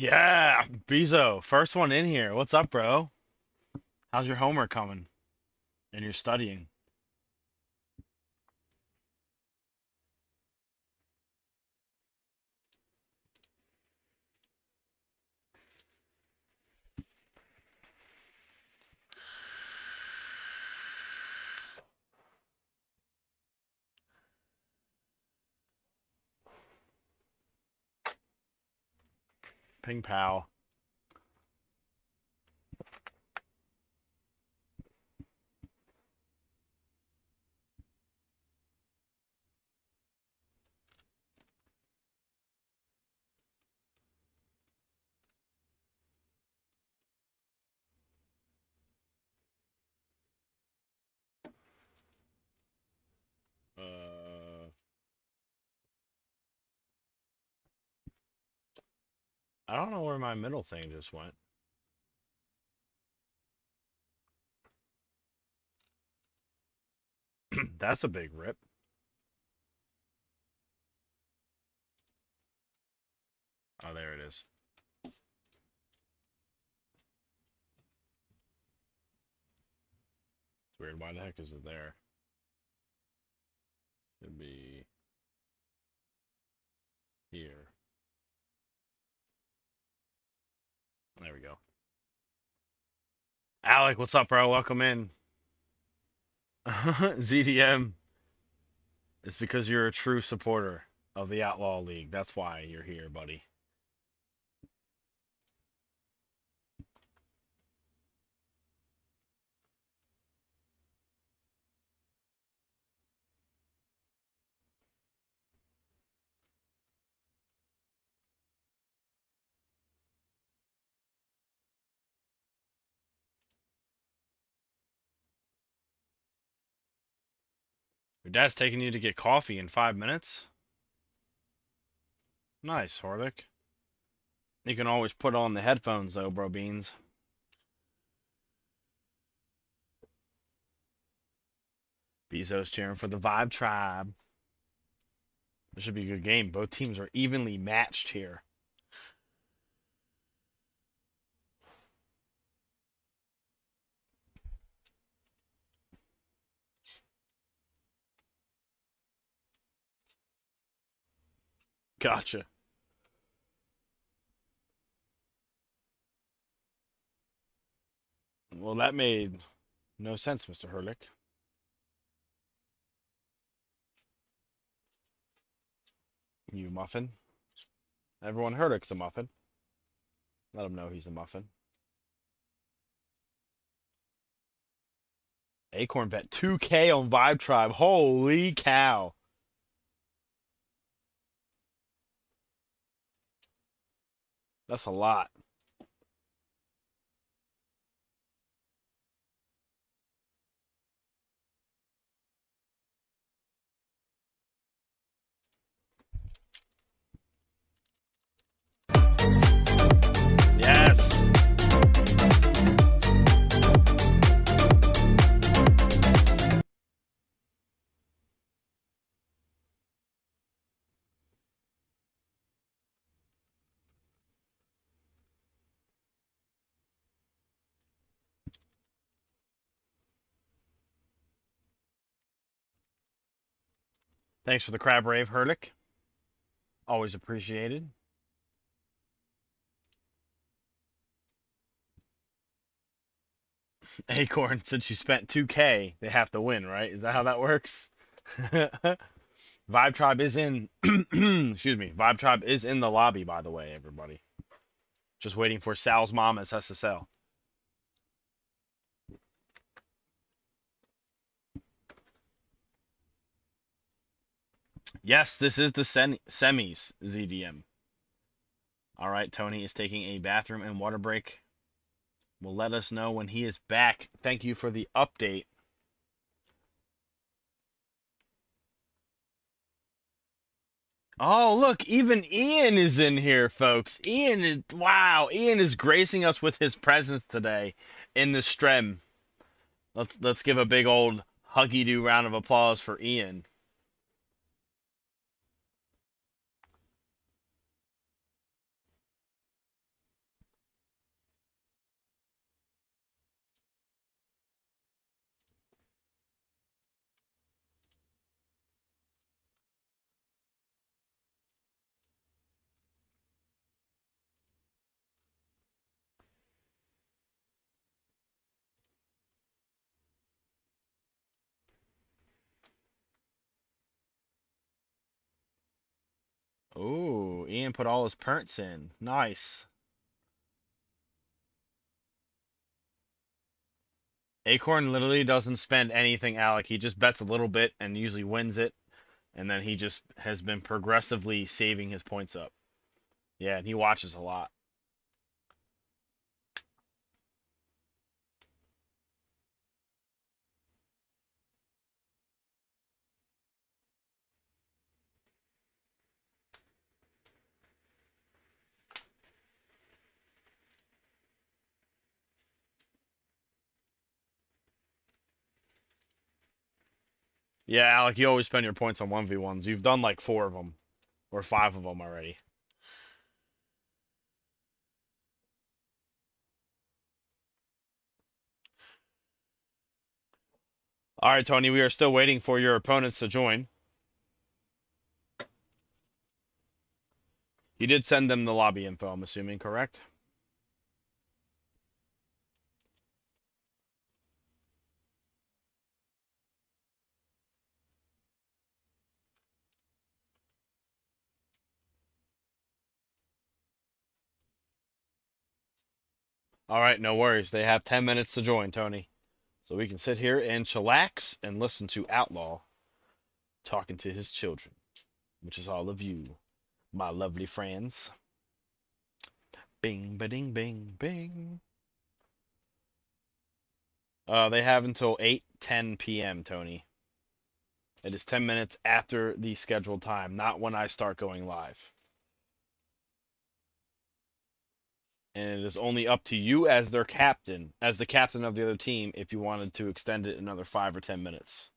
Yeah, Bezo, first one in here. What's up, bro? How's your homework coming? And your studying? Ping pow. Uh, I don't know where my middle thing just went. That's a big rip. Oh, there it is. It's weird. Why the heck is it there? Should be here. There we go. Alec, what's up, bro? Welcome in. ZDM. It's because you're a true supporter of the Outlaw League. That's why you're here, buddy. Your dad's taking you to get coffee in 5 minutes? Nice, Horlick. You can always put on the headphones, though, bro beans. Bezos cheering for the Vibe Tribe. This should be a good game. Both teams are evenly matched here. Gotcha. Well, that made no sense, Mr. Herlick. You muffin. Everyone Herlick's a muffin. Let him know he's a muffin. Acorn bet 2K on Vibe Tribe. Holy cow. That's a lot. Yes. Thanks for the crab rave, Herlick. Always appreciated. Acorn, since you spent 2K, they have to win, right? Is that how that works? Vibe Tribe is in excuse me. Vibe Tribe is in the lobby, by the way, everybody. Just waiting for Sal's mom as SSL. Yes, this is the semis, ZDM. All right, Tony is taking a bathroom and water break. Will let us know when he is back. Thank you for the update. Oh, look, even Ian is in here, folks. Ian is, wow, Ian is gracing us with his presence today in the stream. Let's give a big old huggy-do round of applause for Ian. Ian put all his perks in. Nice. Acorn literally doesn't spend anything, Alec. He just bets a little bit and usually wins it. And then he just has been progressively saving his points up. Yeah, and he watches a lot. Yeah, Alec, you always spend your points on 1v1s. You've done like 4 of them or 5 of them already. All right, Tony, we are still waiting for your opponents to join. You did send them the lobby info, I'm assuming, correct? All right, no worries. They have 10 minutes to join, Tony. So we can sit here and chillax and listen to Outlaw talking to his children, which is all of you, my lovely friends. Bing, ba-ding, bing, bing. They have until 8:10 p.m., Tony. It is 10 minutes after the scheduled time, not when I start going live. And it is only up to you as their captain, as the captain of the other team, if you wanted to extend it another 5 or 10 minutes.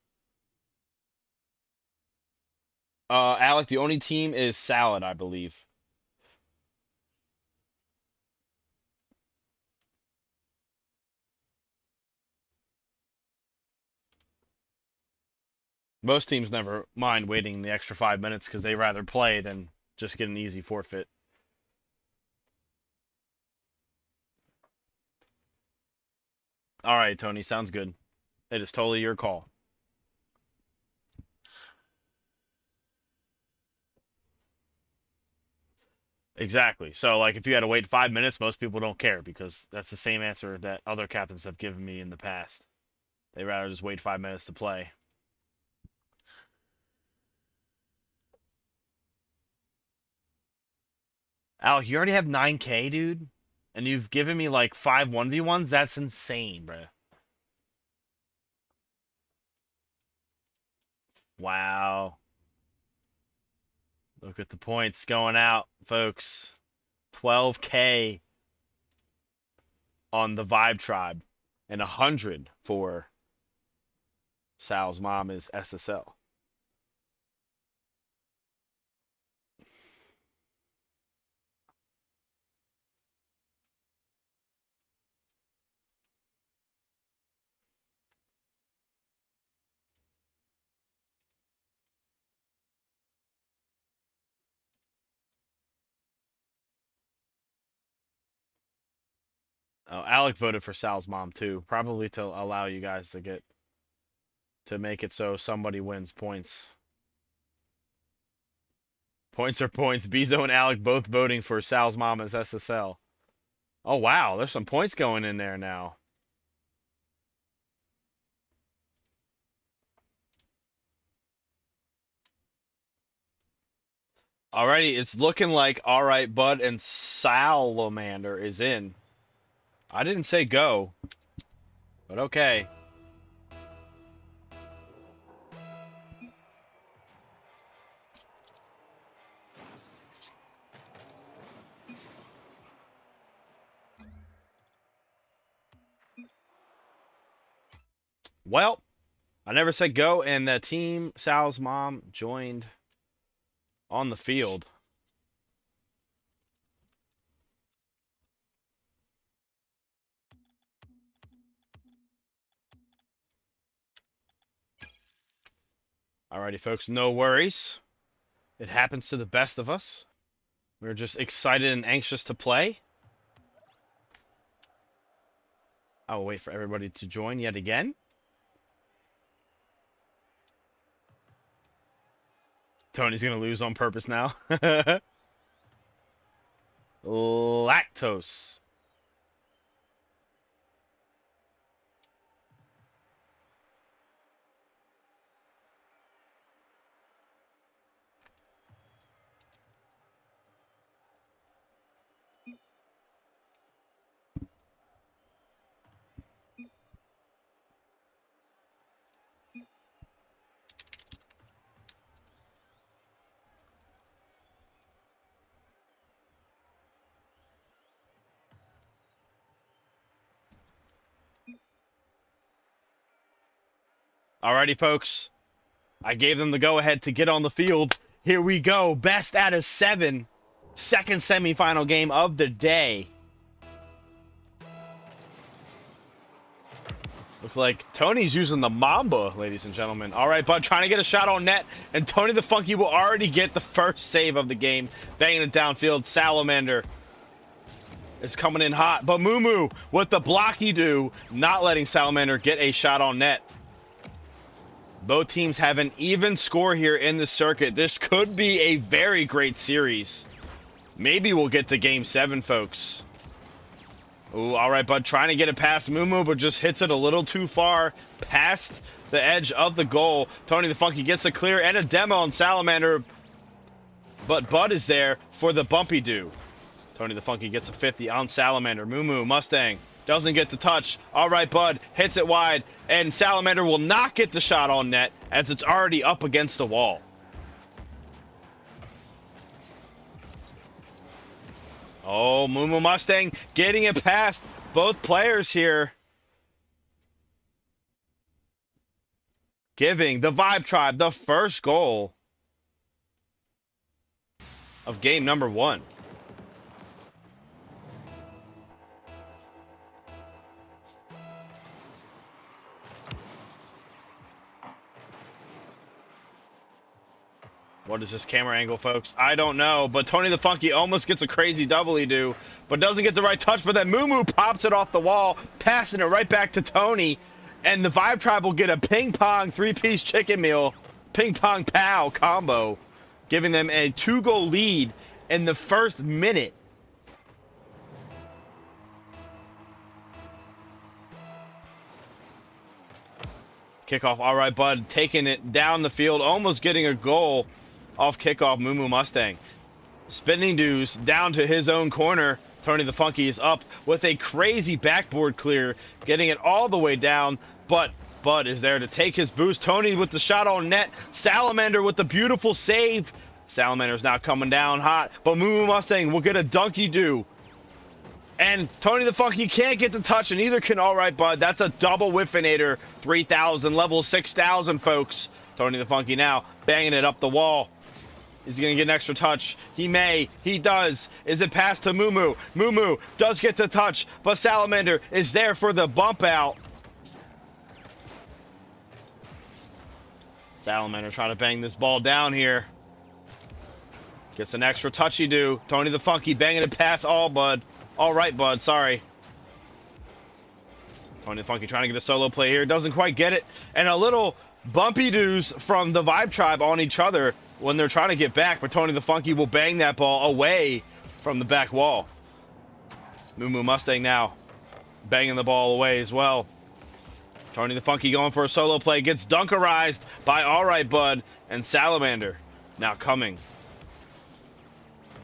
Alec, the only team is Salad, I believe. Most teams never mind waiting the extra 5 minutes because they rather play than just get an easy forfeit. All right, Tony, sounds good. It is totally your call. Exactly. So, like, if you had to wait 5 minutes, most people don't care because that's the same answer that other captains have given me in the past. They rather just wait 5 minutes to play. Alec, you already have 9K, dude, and you've given me like 5 1v1s. That's insane, bro. Wow. Look at the points going out, folks. 12K on the Vibe Tribe and 100 for Sal's mom is SSL. Oh, Alec voted for Sal's mom too, probably to allow you guys to make it so somebody wins points. Points are points. Bezo and Alec both voting for Sal's mom as SSL. Oh wow, there's some points going in there now. Alrighty, it's looking like Alright Bud and Salamander is in. I didn't say go, but okay. Well, I never said go, and the team Sal's mom joined on the field. Alrighty, folks, no worries. It happens to the best of us. We're just excited and anxious to play. I will wait for everybody to join yet again. Tony's gonna lose on purpose now. Lactose. Alrighty, folks. I gave them the go-ahead to get on the field. Here we go. Best out of 7. Second semifinal game of the day. Looks like Tony's using the Mamba, ladies and gentlemen. All right, Bud trying to get a shot on net, and Tony the Funky will already get the first save of the game. Banging it downfield. Salamander is coming in hot, but Moo with the blocky do, not letting Salamander get a shot on net. Both teams have an even score here in the circuit. This could be a very great series. Maybe we'll get to Game 7, folks. Ooh, all right, Bud trying to get it past Moo, but just hits it a little too far past the edge of the goal. Tony the Funky gets a clear and a demo on Salamander, but Bud is there for the bumpy do. Tony the Funky gets a 50 on Salamander. Moo Mustang doesn't get the touch. All right, Bud hits it wide, and Salamander will not get the shot on net as it's already up against the wall. Oh, Moo Mustang getting it past both players here. Giving the Vibe Tribe the first goal of game number 1. What is this camera angle, folks? I don't know, but Tony the Funky almost gets a crazy doubly-do, but doesn't get the right touch, but then Moo pops it off the wall, passing it right back to Tony, and the Vibe Tribe will get a ping-pong 3-piece chicken meal, ping-pong pow combo, giving them a 2-goal lead in the first minute. Kickoff, all right, Bud, taking it down the field, almost getting a goal off kickoff. Moo Mustang spinning dues down to his own corner. Tony the Funky is up with a crazy backboard clear, getting it all the way down, but Bud is there to take his boost. Tony with the shot on net. Salamander with the beautiful save. Salamander's now coming down hot, but Moo Mustang will get a donkey do. And Tony the Funky can't get the touch, and neither can All Right Bud. That's a double Whiffinator 3000, level 6000, folks. Tony the Funky now banging it up the wall. Is he going to get an extra touch? He may. He does. Is it passed to Moo? Moo does get the touch, but Salamander is there for the bump out. Salamander trying to bang this ball down here. Gets an extra touchy-do. Tony the Funky banging it past Bud. All right, Bud. Sorry. Tony the Funky trying to get a solo play here. Doesn't quite get it. And a little bumpy doos from the Vibe Tribe on each other when they're trying to get back, but Tony the Funky will bang that ball away from the back wall. Moo Mustang now banging the ball away as well. Tony the Funky going for a solo play, gets dunkerized by All Right Bud, and Salamander now coming.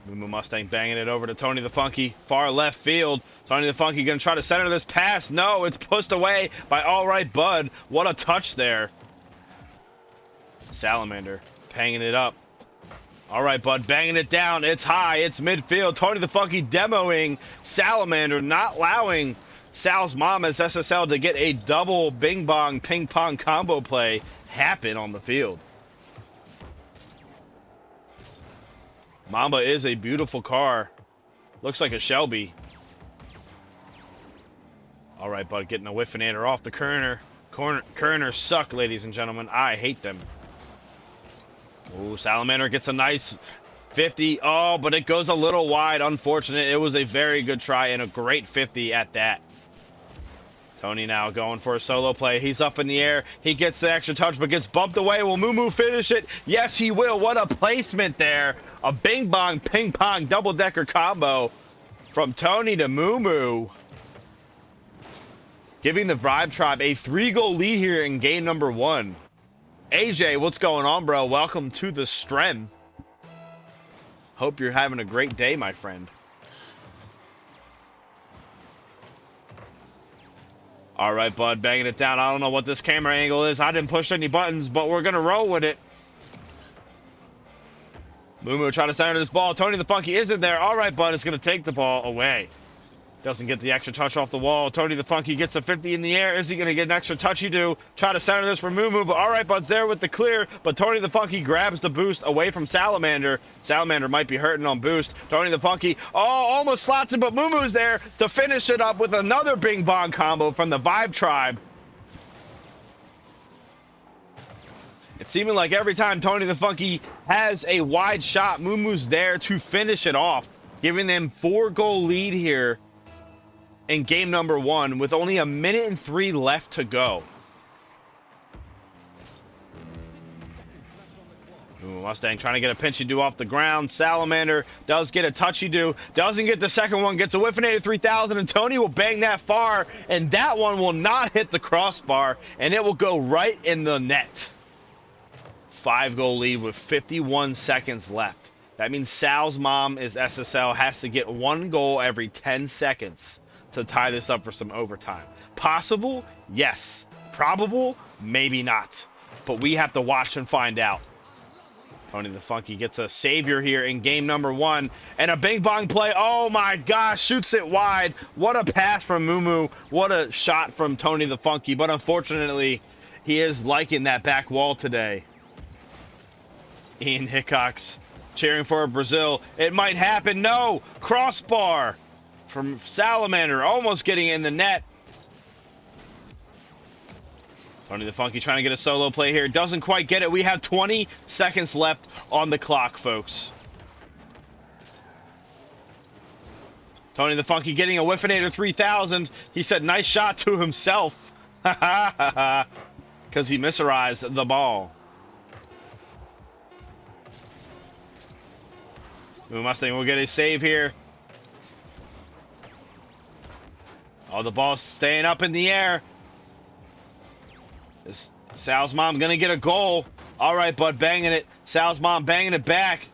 Moo Mustang banging it over to Tony the Funky, far left field. Tony the Funky going to try to center this pass. No, it's pushed away by All Right Bud. What a touch there. Salamander banging it up. All right, Bud banging it down. It's high. It's midfield. Tony the Funky demoing Salamander, not allowing Sal's mom as SSL to get a double bing bong ping pong combo play happen on the field. Mamba is a beautiful car. Looks like a Shelby. All right, Bud getting a Whiffinator off the Kerners. Kerners suck, ladies and gentlemen. I hate them. Ooh, Salamander gets a nice 50. Oh, but it goes a little wide. Unfortunate. It was a very good try and a great 50 at that. Tony now going for a solo play. He's up in the air. He gets the extra touch, but gets bumped away. Will Moo finish it? Yes, he will. What a placement there. A bing bong ping pong double decker combo from Tony to Moo, giving the Vibe Tribe a 3-goal lead here in game number 1. AJ, what's going on, bro? Welcome to the stream. Hope you're having a great day, my friend. All right, bud, banging it down. I don't know what this camera angle is. I didn't push any buttons, but we're going to roll with it. Moo trying to center this ball. Tony the Funky isn't there. All right, bud, it's going to take the ball away. Doesn't get the extra touch off the wall. Tony the Funky gets a 50 in the air. Is he going to get an extra touchy-do? Try to center this for Moo, but all right, Bud's there with the clear. But Tony the Funky grabs the boost away from Salamander. Salamander might be hurting on boost. Tony the Funky, almost slots it, but Moo's there to finish it up with another Bing Bong combo from the Vibe Tribe. It's seeming like every time Tony the Funky has a wide shot, Moo's there to finish it off, giving them 4-goal lead here in game number 1 with only 1:03 left to go. Ooh, Mustang trying to get a pinchy-do off the ground. Salamander does get a touchy-do. Doesn't get the second one. Gets a whiffinated 3000, and Tony will bang that far, and that one will not hit the crossbar, and it will go right in the net. 5-goal lead with 51 seconds left. That means Sal's mom is SSL has to get 1 goal every 10 seconds to tie this up for some overtime. Possible? Yes. Probable? Maybe not. But we have to watch and find out. Tony the Funky gets a savior here in game number 1. And a bing bong play. Oh my gosh. Shoots it wide. What a pass from Moo. What a shot from Tony the Funky. But unfortunately, he is liking that back wall today. Ian Hickox cheering for Brazil. It might happen. No. Crossbar from Salamander, almost getting in the net. Tony the Funky trying to get a solo play here. Doesn't quite get it. We have 20 seconds left on the clock, folks. Tony the Funky getting a whiffinator 3000. He said nice shot to himself. Because he misserized the ball. Mustang will get a save here. Oh, the ball's staying up in the air. Is Sal's mom gonna get a goal? All right, Bud, banging it. Sal's mom banging it back.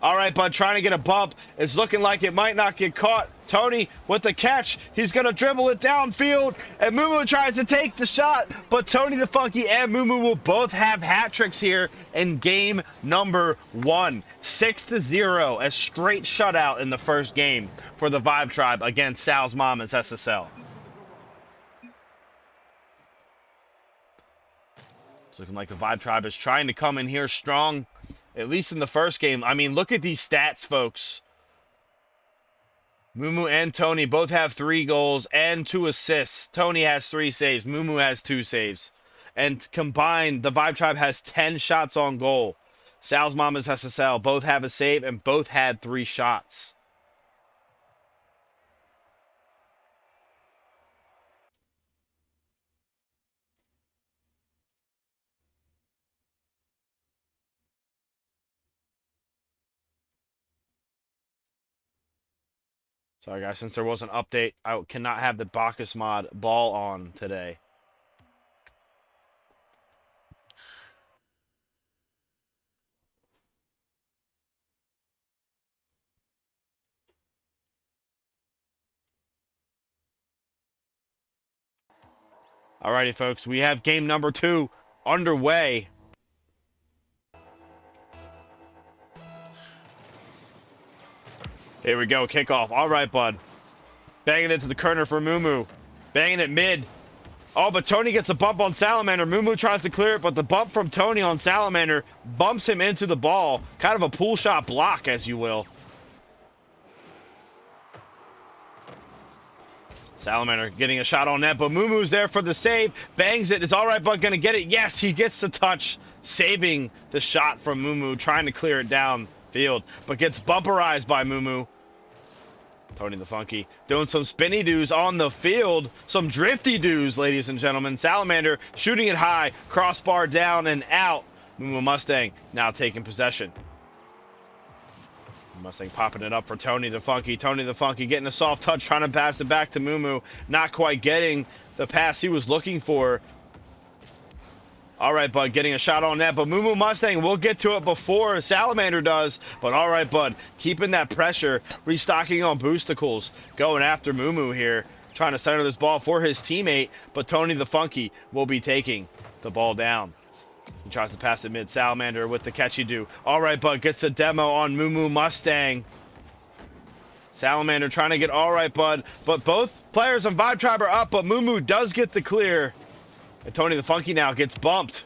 All right, Bud, trying to get a bump. It's looking like it might not get caught. Tony with the catch. He's gonna dribble it downfield, and Moo tries to take the shot, but Tony the Funky and Moo will both have hat tricks here in game number 1. 6-0, a straight shutout in the first game for the Vibe Tribe against Sal's mom as SSL. It's looking like the Vibe Tribe is trying to come in here strong, at least in the first game. I mean, look at these stats, folks. Moo and Tony both have 3 goals and 2 assists. Tony has 3 saves. Moo has 2 saves. And combined, the Vibe Tribe has 10 shots on goal. Sal's mom is SSL. Both have a save and both had 3 shots. Sorry, guys. Since there was an update, I cannot have the Bacchus mod ball on today. Alrighty, folks. We have game number 2 underway. Here we go, kickoff. All right, Bud. Banging it to the corner for Moo. Banging it mid. Oh, but Tony gets a bump on Salamander. Moo tries to clear it, but the bump from Tony on Salamander bumps him into the ball. Kind of a pool shot block, as you will. Salamander getting a shot on net, but Moo's there for the save. Bangs it. Is all right, Bud going to get it? Yes, he gets the touch, saving the shot from Moo, trying to clear it downfield, but gets bumperized by Moo. Tony the Funky doing some spinny doos on the field. Some drifty doos, ladies and gentlemen. Salamander shooting it high. Crossbar down and out. Moo Mustang now taking possession. Mustang popping it up for Tony the Funky. Tony the Funky getting a soft touch, trying to pass it back to Moo. Not quite getting the pass he was looking for. All right, bud, getting a shot on that, but Moo Mustang will get to it before Salamander does. But all right, bud, keeping that pressure, restocking on boosticles, going after Moo here, trying to center this ball for his teammate, but Tony the Funky will be taking the ball down. He tries to pass it mid. Salamander with the catchy do. All right, bud, gets a demo on Moo Mustang. Salamander trying to get all right, bud, but both players on Vibe Tribe are up, but Moo does get the clear. And Tony the Funky now gets bumped.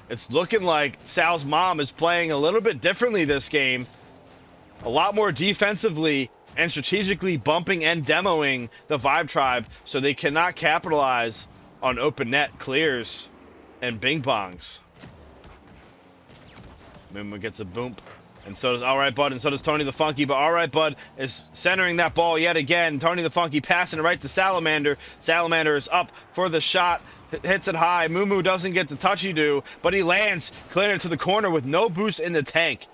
It's looking like Sal's mom is playing a little bit differently this game. A lot more defensively and strategically bumping and demoing the Vibe Tribe so they cannot capitalize on open net clears and bing bongs. Moo gets a boom. And so does All Right Bud, and so does Tony the Funky. But All Right Bud is centering that ball yet again. Tony the Funky passing it right to Salamander. Salamander is up for the shot. Hits it high. Moo doesn't get the touchy do, but he lands, clearing it to the corner with no boost in the tank.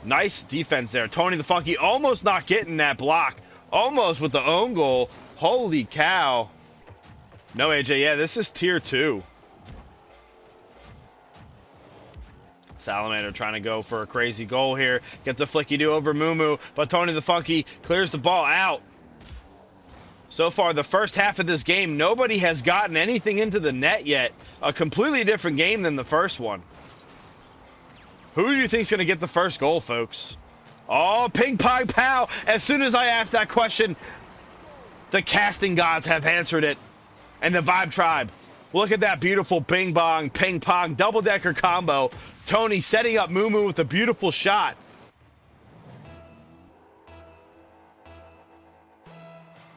Nice defense there. Tony the Funky almost not getting that block. Almost with the own goal. Holy cow. No, AJ, yeah, this is tier 2. Salamander trying to go for a crazy goal here. Gets a flicky-do over Moo, but Tony the Funky clears the ball out. So far, the first half of this game, nobody has gotten anything into the net yet. A completely different game than the first one. Who do you think is going to get the first goal, folks? Oh, ping pong pow. As soon as I asked that question, the casting gods have answered it. And the Vibe Tribe. Look at that beautiful bing bong, ping pong, double-decker combo. Tony setting up Moo with a beautiful shot.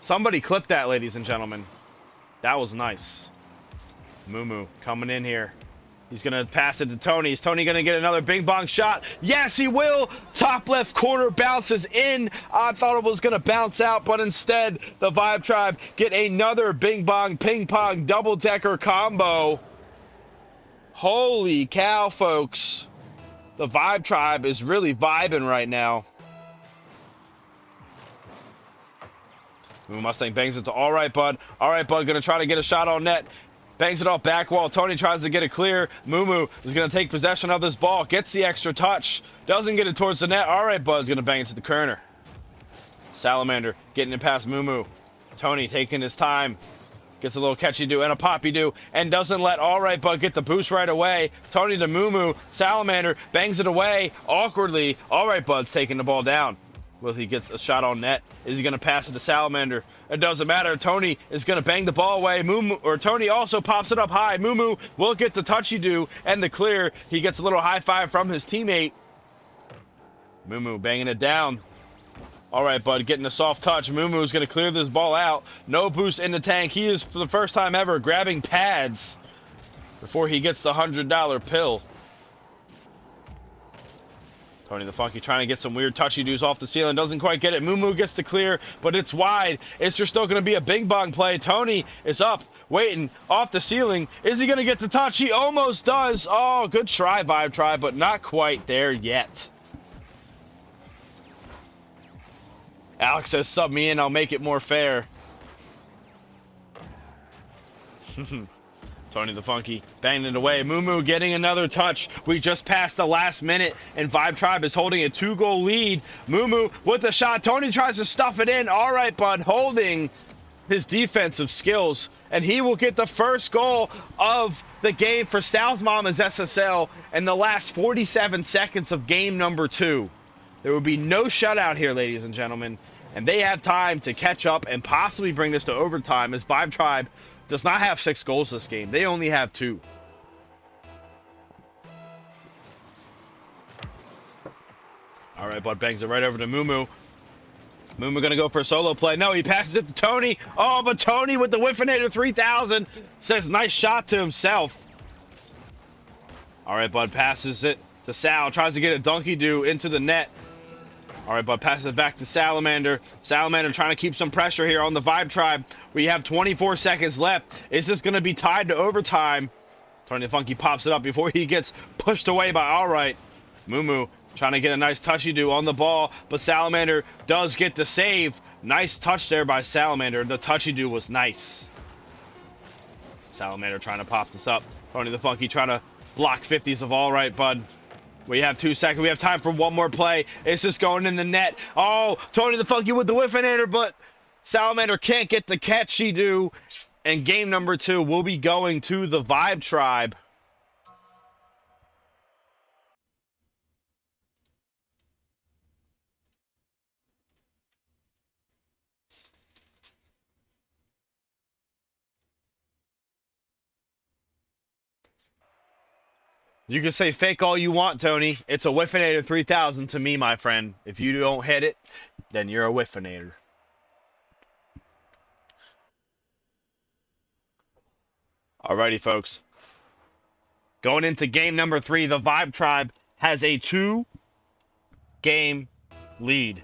Somebody clip that, ladies and gentlemen. That was nice. Moo coming in here. He's going to pass it to Tony. Is Tony going to get another bing bong shot? Yes, he will. Top left corner bounces in. I thought it was going to bounce out, but instead the Vibe Tribe get another bing bong ping pong double decker combo. Holy cow, folks. The Vibe Tribe is really vibing right now. Mustang bangs it to All Right Bud. All Right Bud going to try to get a shot on net. Bangs it off back wall. Tony tries to get it clear. Moo is going to take possession of this ball. Gets the extra touch. Doesn't get it towards the net. All Right Bud's going to bang it to the corner. Salamander getting it past Moo. Tony taking his time. Gets a little catchy do and a poppy do. And doesn't let All Right Bud get the boost right away. Tony to Moo. Salamander bangs it away awkwardly. All Right Bud's taking the ball down. Well, he gets a shot on net. Is he going to pass it to Salamander? It doesn't matter. Tony is going to bang the ball away. Tony also pops it up high. Moo will get the touchy do and the clear. He gets a little high five from his teammate. Moo banging it down. All right, bud, getting a soft touch. Moo is going to clear this ball out. No boost in the tank. He is, for the first time ever, grabbing pads before he gets the $100 pill. Tony the Funky trying to get some weird touchy-doos off the ceiling. Doesn't quite get it. Moo gets the clear, but it's wide. It's just still going to be a bing-bong play. Tony is up, waiting, off the ceiling. Is he going to get the touch? He almost does. Oh, good try, Vibe Tribe, but not quite there yet. Alex says, sub me in. I'll make it more fair. Tony the Funky banging it away. Moo getting another touch. We just passed the last minute, and Vibe Tribe is holding a 2-goal lead. Moo with the shot. Tony tries to stuff it in. All right, bud, holding his defensive skills, and he will get the first goal of the game for Sal's Mama's SSL in the last 47 seconds of game number 2. There will be no shutout here, ladies and gentlemen, and they have time to catch up and possibly bring this to overtime, as Vibe Tribe does not have 6 goals this game. They only have 2. All right, Bud bangs it right over to Moo. Moo gonna go for a solo play. No, he passes it to Tony. Oh, but Tony with the Whiffinator 3000 says nice shot to himself. All right, Bud passes it to Sal. Tries to get a donkey-do into the net. All right, Bud passes it back to Salamander. Salamander trying to keep some pressure here on the Vibe Tribe. We have 24 seconds left. Is this going to be tied to overtime? Tony the Funky pops it up before he gets pushed away by All Right. Moo Trying to get a nice touchy-do on the ball, but Salamander does get the save. Nice touch there by Salamander. The touchy-do was nice. Salamander trying to pop this up. Tony the Funky trying to block 50s of all right, bud. We have 2 seconds. We have time for one more play. It's just going in the net. Oh, Tony the Funky with the whiffinator, but Salamander can't get the catchy-do. And game number 2 will be going to the Vibe Tribe. You can say fake all you want, Tony. It's a Whiffinator 3000 to me, my friend. If you don't hit it, then you're a Whiffinator. Alrighty, folks. Going into game number 3, the Vibe Tribe has a 2-game lead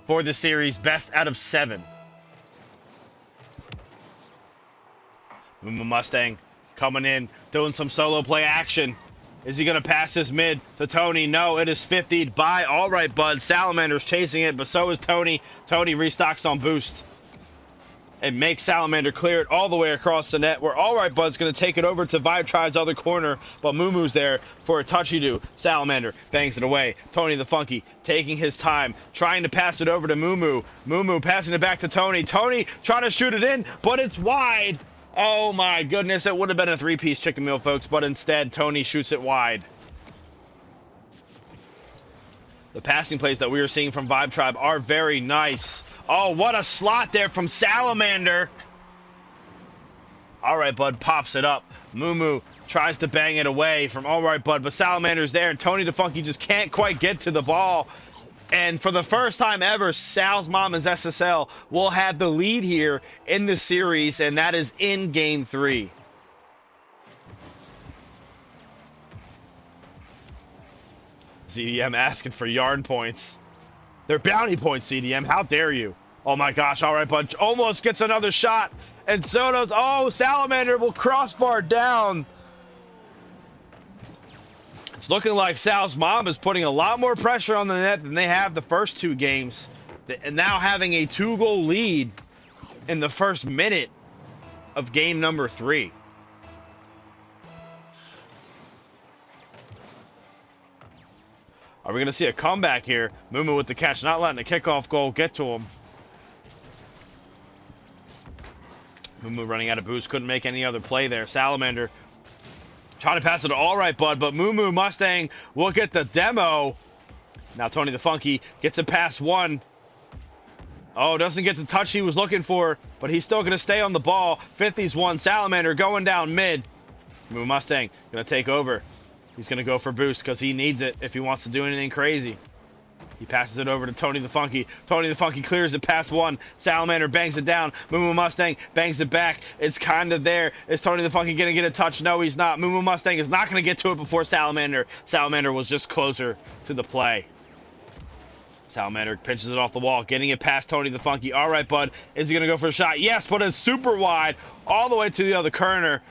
for the series, best out of 7. Mustang coming in, doing some solo play action. Is he going to pass this mid to Tony? No, it is 50'd by all right, bud. Salamander's chasing it, but so is Tony. Tony restocks on boost and makes Salamander clear it all the way across the net, where all right, bud's going to take it over to Vibe Tribe's other corner, but Moomoo's there for a touchy-do. Salamander bangs it away. Tony the Funky taking his time, trying to pass it over to Moomoo. Moomoo passing it back to Tony. Tony trying to shoot it in, but it's wide. Oh my goodness, it would have been a 3-piece chicken meal, folks, but instead Tony shoots it wide. The passing plays that we are seeing from Vibe Tribe are very nice. Oh, what a slot there from Salamander. All right, bud pops it up. Moomoo tries to bang it away from all right, bud, but Salamander's there, and Tony the Funky just can't quite get to the ball. And for the first time ever, Sal's Mama's SSL will have the lead here in the series, and that is in game 3. CDM asking for yarn points. They're bounty points, CDM. How dare you? Oh my gosh, all right, bud. Almost gets another shot. And so does, oh, Salamander will crossbar down. It's looking like Sal's mom is putting a lot more pressure on the net than they have the first 2 games. And now having a 2-goal lead in the first minute of game number 3. Are we going to see a comeback here? Moomoo with the catch, not letting the kickoff goal get to him. Moomoo running out of boost, couldn't make any other play there. Salamander trying to pass it all right, bud, but Moomoo Mustang will get the demo. Now Tony the Funky gets it past 1. Oh, doesn't get the touch he was looking for, but he's still going to stay on the ball. 50's 1. Salamander going down mid. Moomoo Mustang going to take over. He's going to go for boost because he needs it if he wants to do anything crazy. He passes it over to Tony the Funky. Tony the Funky clears it past 1. Salamander bangs it down. Moomoo Mustang bangs it back. It's kind of there. Is Tony the Funky going to get a touch? No, he's not. Moomoo Mustang is not going to get to it before Salamander. Salamander was just closer to the play. Salamander pinches it off the wall, getting it past Tony the Funky. All right, bud. Is he going to go for a shot? Yes, but it's super wide all the way to the other corner.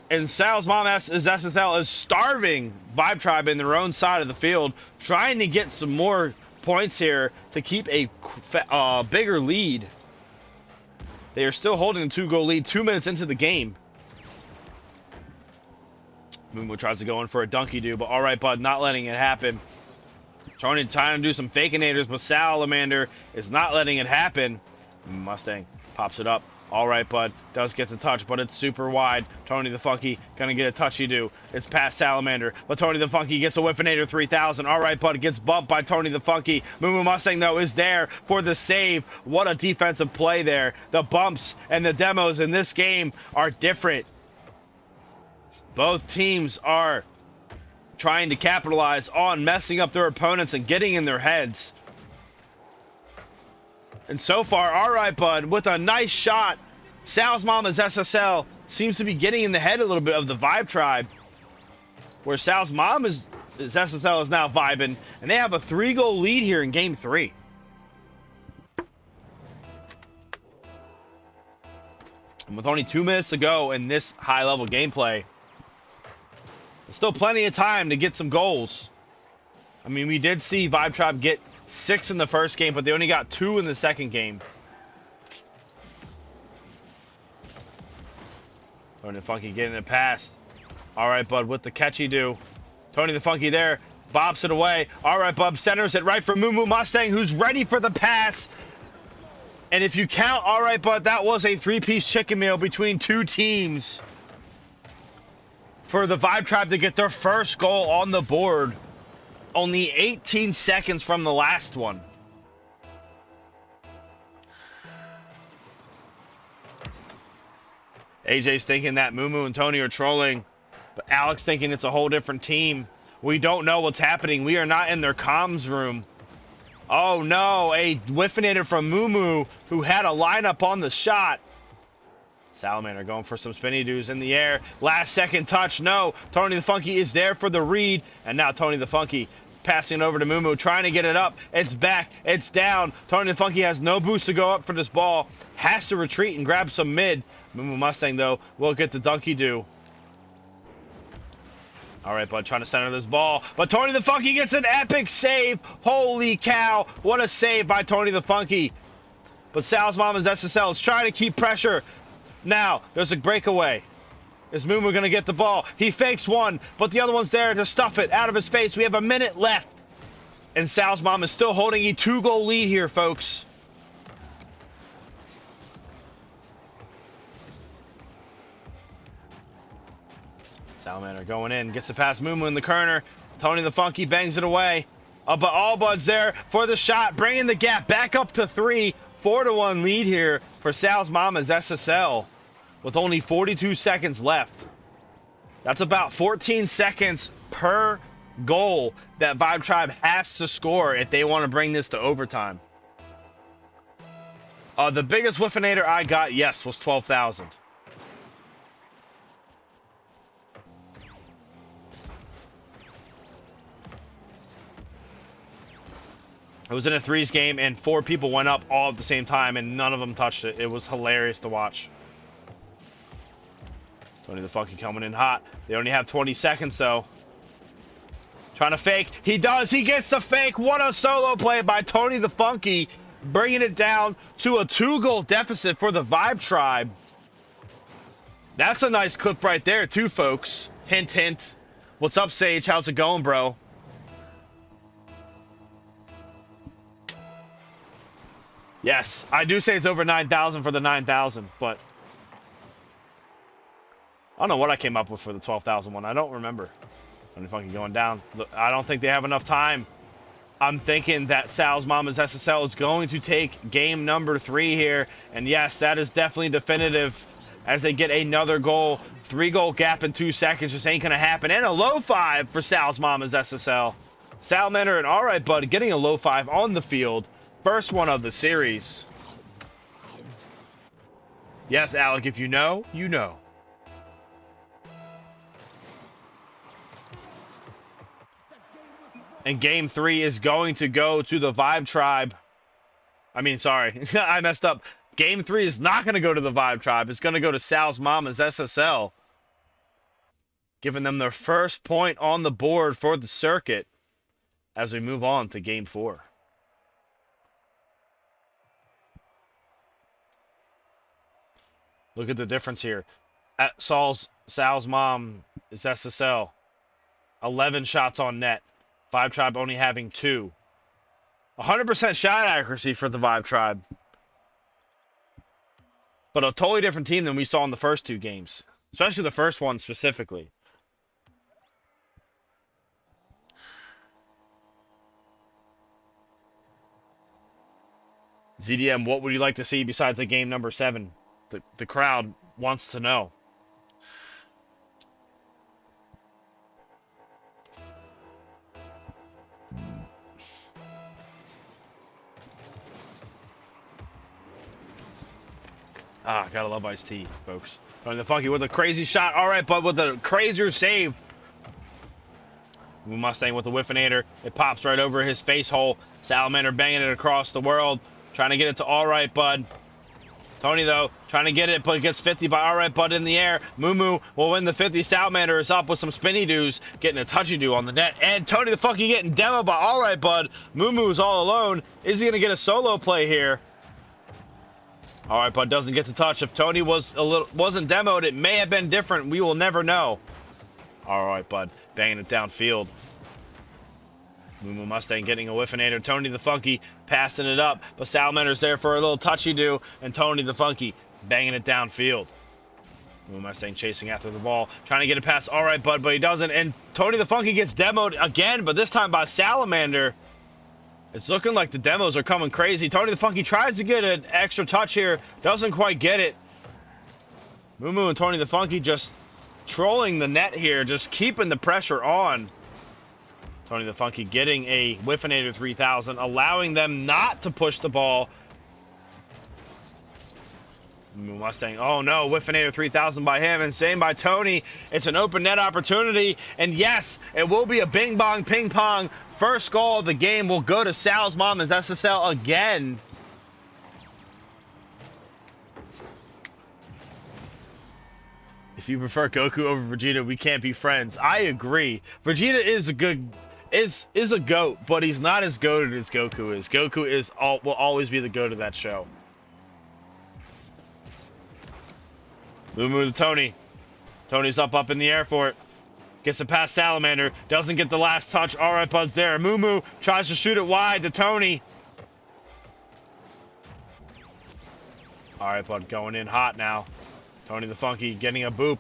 And Sal's mom, his SSL, is starving Vibe Tribe in their own side of the field, trying to get some more points here to keep a bigger lead. They are still holding a 2-goal lead 2 minutes into the game. Moomoo tries to go in for a dunky-do, but all right, bud, not letting it happen. Trying to do some fakinators, but Salamander is not letting it happen. Mustang pops it up. All right, bud. Does get the touch, but it's super wide. Tony the Funky gonna get a touchy-do. It's past Salamander, but Tony the Funky gets a Whiffinator 3000. All right, bud. Gets bumped by Tony the Funky. Moomoo Mustang, though, is there for the save. What a defensive play there. The bumps and the demos in this game are different. Both teams are trying to capitalize on messing up their opponents and getting in their heads. And so far, all right, bud, with a nice shot, Sal's Mama's SSL seems to be getting in the head a little bit of the Vibe Tribe, where Sal's Mama's SSL is now vibing, and they have a 3-goal lead here in Game 3. And with only 2 minutes to go in this high-level gameplay, there's still plenty of time to get some goals. I mean, we did see Vibe Tribe get 6 in the first game, but they only got 2 in the second game. Tony the Funky getting it past. All right, Bud, with the catchy do. Tony the Funky there, bobs it away. All right, Bub centers it right for Moo Mustang, who's ready for the pass. And if you count, all right, Bud, that was a 3-piece chicken meal between 2 teams for the Vibe Tribe to get their first goal on the board. Only 18 seconds from the last one. AJ's thinking that Moo and Tony are trolling, but Alex thinking it's a whole different team. We don't know what's happening. We are not in their comms room. Oh no, a whiffinator from Moo who had a lineup on the shot. Salamander going for some spinny doos in the air. Last second touch, no. Tony the Funky is there for the read, and now Tony the Funky passing it over to Moo, trying to get it up. It's back, it's down. Tony the Funky has no boost to go up for this ball. Has to retreat and grab some mid. Moo Mustang, though, will get the dunky do. All right, Bud, trying to center this ball. But Tony the Funky gets an epic save. Holy cow. What a save by Tony the Funky. But Sal's Mama's SSL is trying to keep pressure. Now, there's a breakaway. Is Moo going to get the ball? He fakes one, but the other one's there to stuff it out of his face. We have a minute left. And Sal's Mom is still holding a 2-goal lead here, folks. Salamander going in, gets it past Moo in the corner. Tony the Funky bangs it away. But Allbud's there for the shot, bringing the gap back up to 3. 4-1 lead here for Sal's Mama's SSL with only 42 seconds left. That's about 14 seconds per goal that Vibe Tribe has to score if they want to bring this to overtime. The biggest whiffinator I got, yes, was 12,000. It was in a 3s game, and 4 people went up all at the same time, and none of them touched it. It was hilarious to watch. Tony the Funky coming in hot. They only have 20 seconds, though. Trying to fake. He does. He gets the fake. What a solo play by Tony the Funky, bringing it down to a 2-goal deficit for the Vibe Tribe. That's a nice clip right there, too, folks. Hint, hint. What's up, Sage? How's it going, bro? Yes, I do say it's over 9,000 for the 9,000, but I don't know what I came up with for the 12,000 one. I don't remember. Tony Funky going down. Look, I don't think they have enough time. I'm thinking that Sal's Mama's SSL is going to take game number 3 here, and yes, that is definitely definitive as they get another goal. 3-goal gap in 2 seconds just ain't gonna happen, and a low 5 for Sal's Mama's SSL. Salamander and all right, bud, getting a low 5 on the field. First one of the series. Yes, Alec, if you know, you know. And game 3 is going to go to the Vibe Tribe. I mean, sorry, I messed up. Game 3 is not going to go to the Vibe Tribe. It's going to go to Sal's Mama's SSL, giving them their first point on the board for the circuit as we move on to game 4. Look at the difference here. At Sal's Mom is SSL. 11 shots on net. Vibe Tribe only having 2. 100% shot accuracy for the Vibe Tribe. But a totally different team than we saw in the first 2 games. Especially the first one specifically. ZDM, what would you like to see besides a game number 7? The crowd wants to know. Ah, gotta love Ice T, folks. Tony the Funky with a crazy shot. All right, but with a crazier save. Mustang with the whiffinator. It pops right over his face hole. Salamander banging it across the world. Trying to get it to all right, bud. Tony, though, trying to get it, but gets 50 by Alright Bud in the air. Moo will win the 50. Salamander is up with some spinny doos, getting a touchy do on the net. And Tony the Funky getting demoed by Alright Bud. Moo is all alone. Is he going to get a solo play here? Alright Bud doesn't get to touch. If Tony wasn't demoed, it may have been different. We will never know. Alright Bud banging it downfield. Moo Mustang getting a whiffinator. Tony the Funky passing it up, but Salamander's there for a little touchy-do, and Tony the Funky banging it downfield. Moo Mustang chasing after the ball, trying to get it past Alright Bud, but he doesn't, and Tony the Funky gets demoed again, but this time by Salamander. It's looking like the demos are coming crazy. Tony the Funky tries to get an extra touch here, doesn't quite get it. Moo and Tony the Funky just trolling the net here, just keeping the pressure on. Tony the Funky getting a Whiffinator 3000, allowing them not to push the ball. Mustang, oh no, Whiffinator 3000 by him, and same by Tony. It's an open net opportunity, and yes, it will be a bing bong ping pong. First goal of the game will go to Sal's Mom as SSL again. If you prefer Goku over Vegeta, we can't be friends. I agree. Vegeta is a good... is a GOAT, but he's not as goated as Goku is. Goku will always be the GOAT of that show. Moo to Tony. Tony's up in the air for it. Gets it past Salamander. Doesn't get the last touch. Alright Bud's there. Moo tries to shoot it wide to Tony. Alright Bud going in hot now. Tony the Funky getting a boop.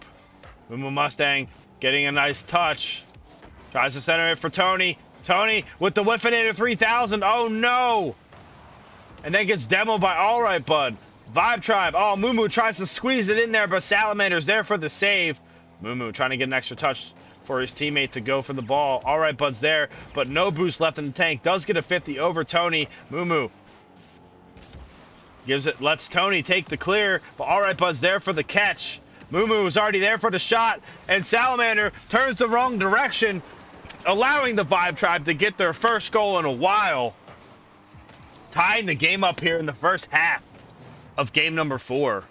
Moo Mustang getting a nice touch. Tries to center it for Tony. Tony with the Whiffinator 3000. Oh no! And then gets demoed by Alright Bud. Vibe Tribe. Oh, Moo tries to squeeze it in there, but Salamander's there for the save. Moo trying to get an extra touch for his teammate to go for the ball. Alright Bud's there, but no boost left in the tank. Does get a 50 over Tony. Moo gives it, lets Tony take the clear, but Alright Bud's there for the catch. Moo is already there for the shot, and Salamander turns the wrong direction, allowing the Vibe Tribe to get their first goal in a while. Tying the game up here in the first half of game number 4.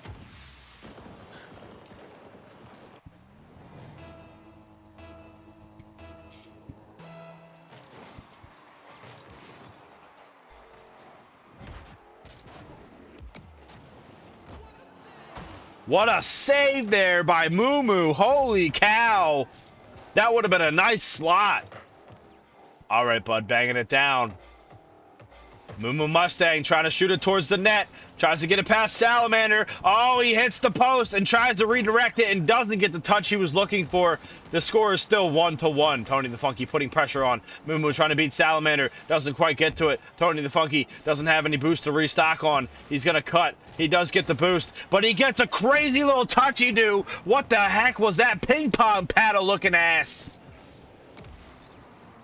What a save there by Moo. Holy cow. That would have been a nice slot. Alright, Bud, banging it down. Moo Mustang trying to shoot it towards the net. Tries to get it past Salamander. Oh, he hits the post and tries to redirect it and doesn't get the touch he was looking for. The score is still 1-1. Tony the Funky putting pressure on. Moo trying to beat Salamander. Doesn't quite get to it. Tony the Funky doesn't have any boost to restock on. He's going to cut. He does get the boost, but he gets a crazy little touchy-do. What the heck was that ping pong paddle looking ass?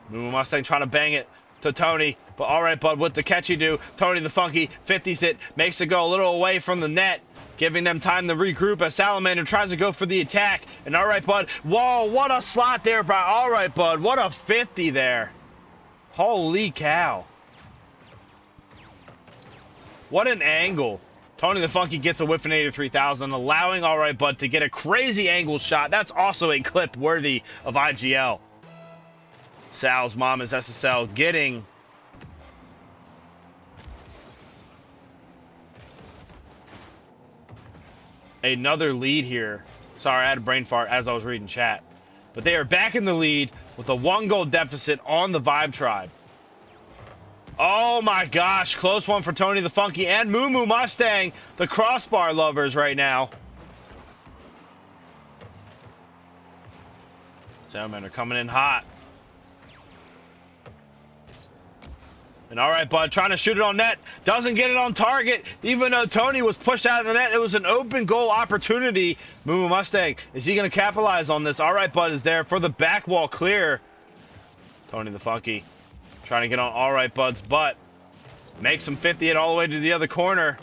Moo Mustang trying to bang it to Tony, but Alright Bud with the catchy-do. Tony the Funky 50s it, makes it go a little away from the net, giving them time to regroup as Salamander tries to go for the attack. And Alright Bud, whoa, what a slot there by Alright Bud. What a 50 there. Holy cow. What an angle. Tony the Funky gets a Whiffinator 3000, allowing Alright Bud to get a crazy angle shot. That's also a clip worthy of IGL. Sal's Mom is SSL getting another lead here. Sorry, I had a brain fart as I was reading chat. But they are back in the lead with a 1-goal deficit on the Vibe Tribe. Oh my gosh, close one for Tony the Funky and Moo Mustang, the crossbar lovers right now. Salamander coming in hot. And Alright Bud trying to shoot it on net. Doesn't get it on target. Even though Tony was pushed out of the net, it was an open goal opportunity. Moo Mustang, is he going to capitalize on this? Alright Bud is there for the back wall clear. Tony the Funky trying to get on Alright Bud's butt. Makes him 50 it all the way to the other corner.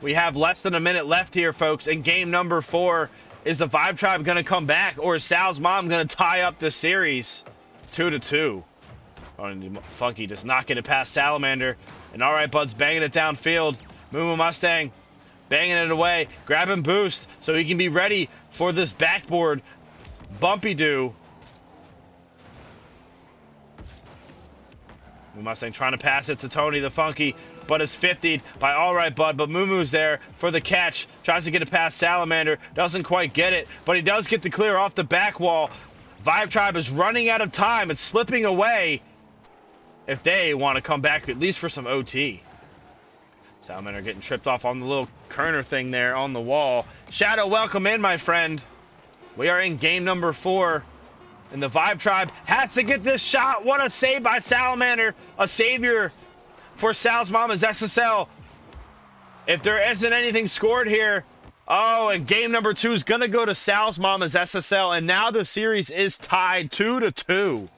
We have less than a minute left here, folks, in game number 4. Is the Vibe Tribe going to come back, or is Sal's Mom going to tie up this series 2-2? Tony the Funky does not get it past Salamander. And Alright Bud's banging it downfield. Moo Mustang banging it away, grabbing boost so he can be ready for this backboard bumpy do. Mustang trying to pass it to Tony the Funky, but is 50'd by Alright Bud, but Moomoo's there for the catch. Tries to get it past Salamander, doesn't quite get it, but he does get the clear off the back wall. Vibe Tribe is running out of time. It's slipping away if they want to come back, at least for some OT. Salamander getting tripped off on the little Kerner thing there on the wall. Shadow, welcome in, my friend. We are in game number 4. And the Vibe Tribe has to get this shot. What a save by Salamander. A savior for Sal's Mama's SSL. If there isn't anything scored here. Oh, and game number 2 is going to go to Sal's Mama's SSL. And now the series is tied 2-2.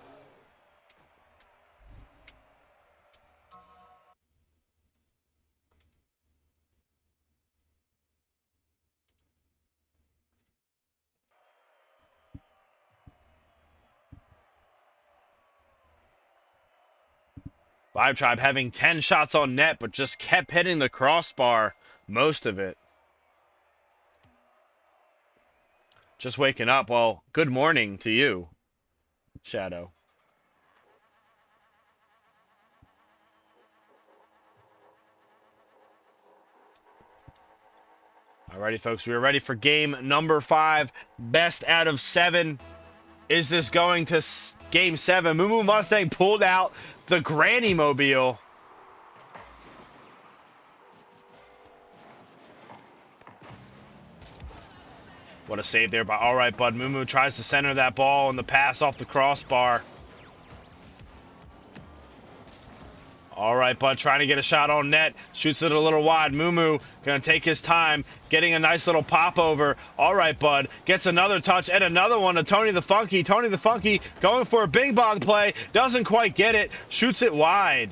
Vibe Tribe having 10 shots on net, but just kept hitting the crossbar most of it. Just waking up. Well, good morning to you, Shadow. Alrighty, folks. We are ready for game number 5. Best out of 7. Is this going to game 7? Moo Mustang pulled out the Granny Mobile. What a save there by Alright Bud. Moo tries to center that ball and the pass off the crossbar. Alright Bud trying to get a shot on net. Shoots it a little wide. Moo gonna take his time. Getting a nice little pop over. Alright Bud gets another touch and another one to Tony the Funky. Tony the Funky going for a bing bong play. Doesn't quite get it. Shoots it wide.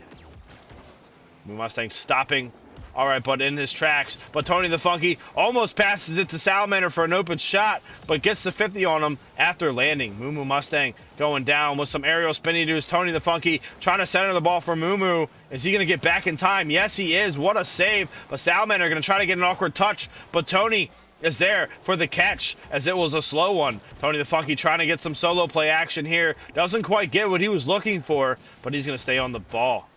Moo Mustang stopping Alright Bud in his tracks. But Tony the Funky almost passes it to Salamander for an open shot. But gets the 50 on him after landing. Moo Mustang going down with some aerial spinny doos. Tony the Funky trying to center the ball for Moo. Is he going to get back in time? Yes, he is. What a save. But Salamander going to try to get an awkward touch. But Tony is there for the catch as it was a slow one. Tony the Funky trying to get some solo play action here. Doesn't quite get what he was looking for. But he's going to stay on the ball.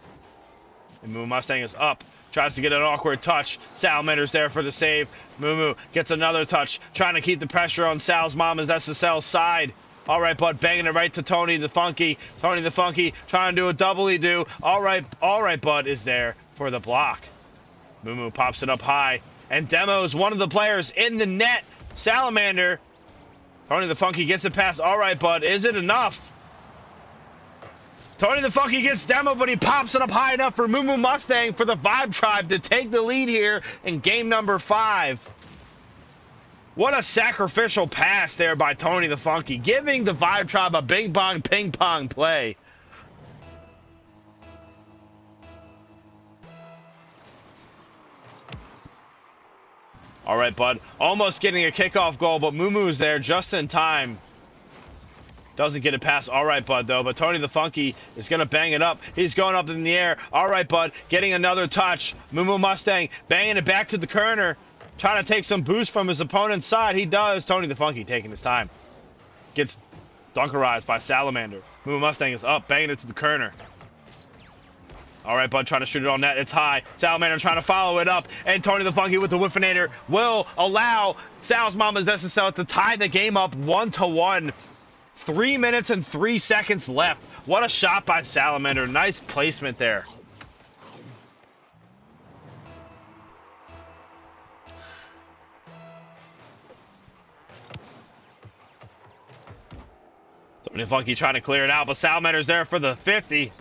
And Moo Mustang is up. Tries to get an awkward touch. Salamander's there for the save. Moo gets another touch. Trying to keep the pressure on Sal's Mama's SSL side. Alright Bud banging it right to Tony the Funky. Tony the Funky trying to do a doubly-do. Alright Bud is there for the block. Moo pops it up high. And demos one of the players in the net. Salamander. Tony the Funky gets it past Alright Bud. Is it enough? Tony the Funky gets demo, but he pops it up high enough for Moo Mustang for the Vibe Tribe to take the lead here in game number 5. What a sacrificial pass there by Tony the Funky, giving the Vibe Tribe a bing bong ping pong play. All right, Bud, almost getting a kickoff goal, but Moo's there just in time. Doesn't get it past Alright Bud, though, but Tony the Funky is going to bang it up. He's going up in the air. Alright Bud getting another touch. Moo Mustang banging it back to the Kerner. Trying to take some boost from his opponent's side. He does. Tony the Funky taking his time. Gets dunkerized by Salamander. Moo Mustang is up, banging it to the Kerner. Alright Bud trying to shoot it on net. It's high. Salamander trying to follow it up. And Tony the Funky with the Whiffinator will allow Sal's Mama's SSL to tie the game up 1-1. 3 minutes and 3 seconds left. What a shot by Salamander. Nice placement there. Tony Funky trying to clear it out, but Salamander's there for the 50.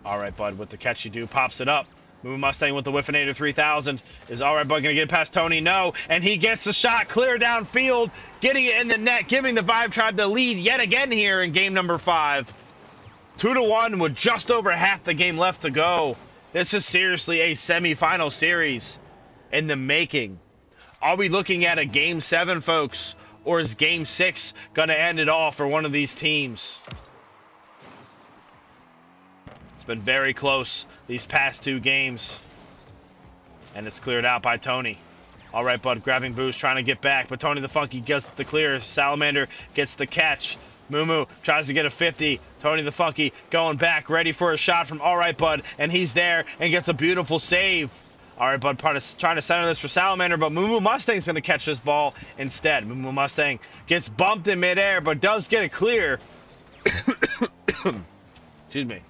Alright Bud with the catch you do. Pops it up. Moo Mustang with the Whiffinator 3000. Is Alright Bud going to get it past Tony? No. And he gets the shot clear downfield. Getting it in the net. Giving the Vibe Tribe the lead yet again here in game number 5. 2-1 with just over half the game left to go. This is seriously a semifinal series in the making. Are we looking at a game 7, folks? Or is game 6 going to end it all for one of these teams? Been very close these past 2 games. And it's cleared out by Tony. All right, bud, grabbing boost, trying to get back, but Tony the Funky gets the clear. Salamander gets the catch. Moo tries to get a 50. Tony the Funky going back, ready for a shot from All Right, Bud, and he's there and gets a beautiful save. All right, Bud, trying to center this for Salamander, but Moo Mustang's going to catch this ball instead. Moo Mustang gets bumped in midair, but does get it clear. Excuse me.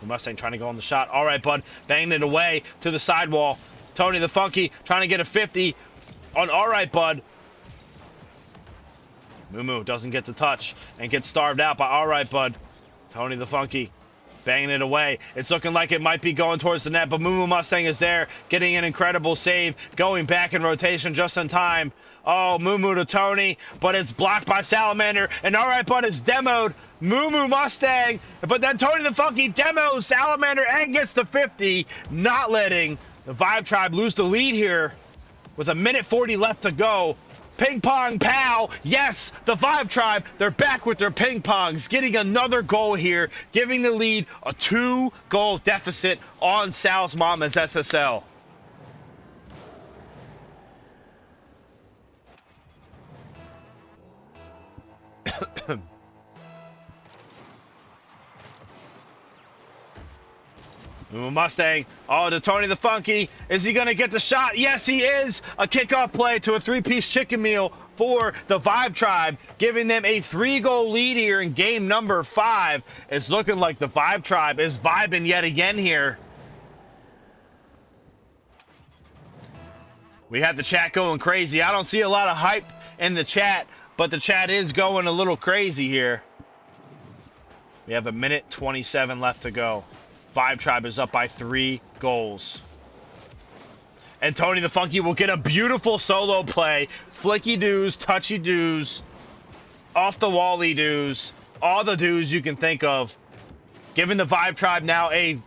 Mustang trying to go on the shot. All right, Bud, banging it away to the sidewall. Tony the Funky trying to get a 50 on All Right, Bud. Moo doesn't get the touch and gets starved out by All Right, Bud. Tony the Funky banging it away. It's looking like it might be going towards the net, but Moo Mustang is there, getting an incredible save, going back in rotation just in time. Oh, Moo to Tony, but it's blocked by Salamander, and All Right, Bud is demoed. Moo Mustang, but then Tony the Funky demos Salamander and gets the 50, not letting the Vibe Tribe lose the lead here with 1:40 left to go. Ping pong pow. Yes, the Vibe Tribe, they're back with their ping pongs, getting another goal here, giving the lead a 2-goal deficit on Sal's Mama's SSL. Mustang, oh, to Tony the Funky. Is he going to get the shot? Yes, he is. A kickoff play to a 3-piece chicken meal for the Vibe Tribe, giving them a 3-goal lead here in game number 5. It's looking like the Vibe Tribe is vibing yet again here. We have the chat going crazy. I don't see a lot of hype in the chat, but the chat is going a little crazy here. We have 1:27 left to go. Vibe Tribe is up by 3 goals. And Tony the Funky will get a beautiful solo play. Flicky doos, touchy doos, off the wally doos, all the doos you can think of. Giving the Vibe Tribe now a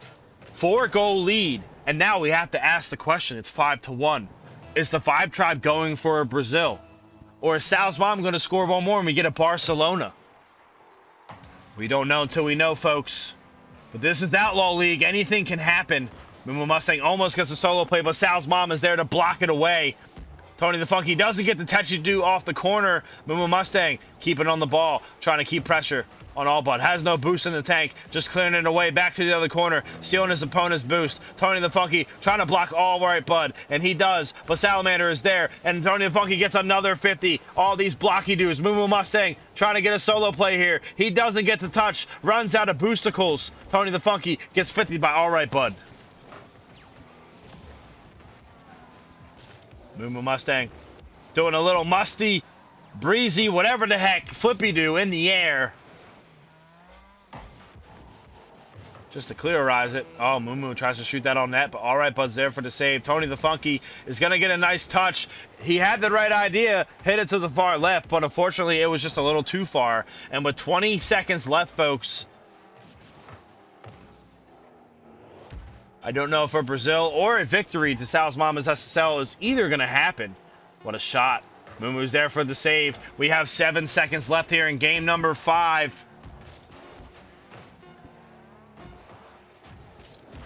4-goal lead. And now we have to ask the question. It's 5-1. Is the Vibe Tribe going for a Brazil? Or is Sal's Mom going to score one more and we get a Barcelona? We don't know until we know, folks. But this is Outlaw League. Anything can happen. Moo Mustang almost gets a solo play, but Sal's Mom is there to block it away. Tony the Funky doesn't get the touchy-do off the corner. Moo Mustang keeping on the ball, trying to keep pressure on All Bud. Has no boost in the tank, just clearing it away back to the other corner, stealing his opponent's boost. Tony the Funky trying to block All Right Bud, and he does, but Salamander is there, and Tony the Funky gets another 50. All these blocky dudes. Moo Mustang trying to get a solo play here. He doesn't get the touch, runs out of boosticles. Tony the Funky gets 50 by All Right Bud. Moo Mustang doing a little musty, breezy, whatever the heck, flippy do in the air. Just to clearize it. Oh, Moo tries to shoot that on net, but All Right Bud's there for the save. Tony the Funky is going to get a nice touch. He had the right idea, hit it to the far left, but unfortunately it was just a little too far. And with 20 seconds left, folks, I don't know if a Brazil or a victory to Sal's Mama's SSL is either going to happen. What a shot. Moo's there for the save. We have 7 seconds left here in game number 5.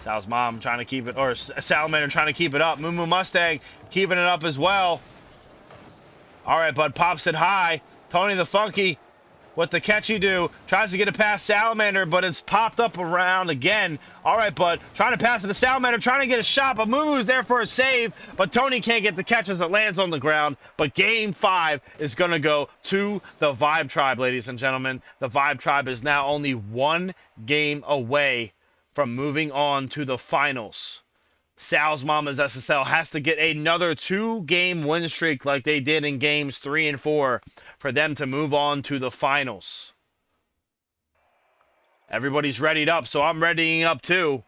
Sal's Mom trying to keep it, or Salamander trying to keep it up. Moo Mustang keeping it up as well. All right, Bud pops it high. Tony the Funky with the catchy do. Tries to get it past Salamander, but it's popped up around again. All right, Bud trying to pass it to Salamander, trying to get a shot, but Moo's there for a save. But Tony can't get the catch as it lands on the ground. But game 5 is going to go to the Vibe Tribe, ladies and gentlemen. The Vibe Tribe is now only 1 game away from moving on to the finals. Sal's Mama's SSL has to get another 2-game win streak like they did in games 3 and 4 for them to move on to the finals. Everybody's readied up, so I'm readying up too.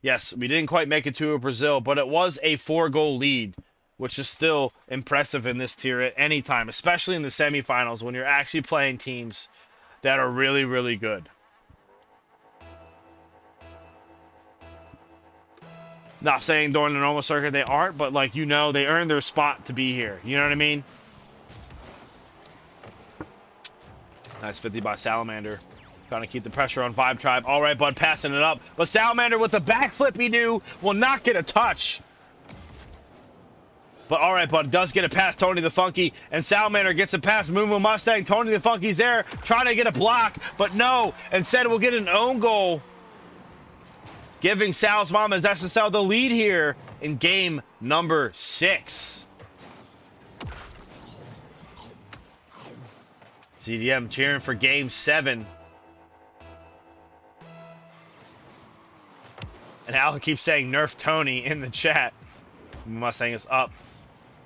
Yes, we didn't quite make it to a Brazil, but it was a 4-goal lead, which is still impressive in this tier at any time, especially in the semifinals when you're actually playing teams that are really, really good. Not saying during the normal circuit they aren't, but like, you know, they earned their spot to be here. You know what I mean? Nice 50 by Salamander. Trying to keep the pressure on Vibe Tribe. All right, Bud passing it up. But Salamander with the backflip he knew will not get a touch. But all right, Bud does get it past Tony the Funky. And Salamander gets it past Moo Moo Mustang. Tony the Funky's there trying to get a block. But no, instead we'll get an own goal. Giving Sal's Mama's SSL the lead here in game number 6. CDM cheering for game 7. And Al keeps saying nerf Tony in the chat. Mustang is up.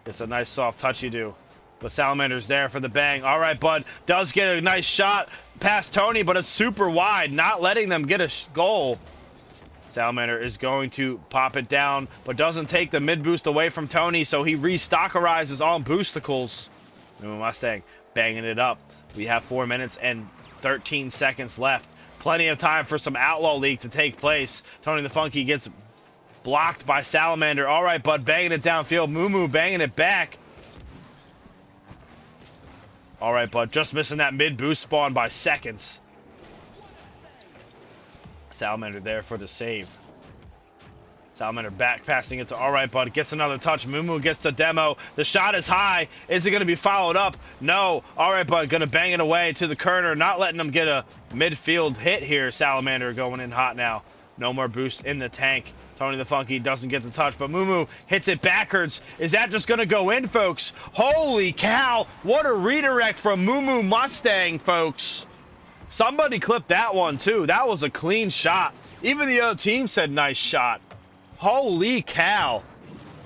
It's a nice soft touch you do. But Salamander's there for the bang. All right, Bud does get a nice shot past Tony, but it's super wide, not letting them get a goal. Salamander is going to pop it down, but doesn't take the mid boost away from Tony, so he restockerizes on boosticles. Mustang banging it up. We have 4 minutes and 13 seconds left. Plenty of time for some Outlaw League to take place. Tony the Funky gets blocked by Salamander. All right, Bud banging it downfield. Moo Moo banging it back. All right, Bud just missing that mid boost spawn by seconds. Salamander there for the save. Salamander back passing it to all right, Bud gets another touch. Moo Moo gets the demo. The shot is high. Is it going to be followed up? No. All right, Bud going to bang it away to the Kerner, not letting them get a midfield hit here. Salamander going in hot now. No more boost in the tank. Tony the Funky doesn't get the touch, but Moo Moo hits it backwards. Is that just going to go in, folks? Holy cow. What a redirect from Moo Moo Mustang, folks. Somebody clipped that one, too. That was a clean shot. Even the other team said nice shot. Holy cow.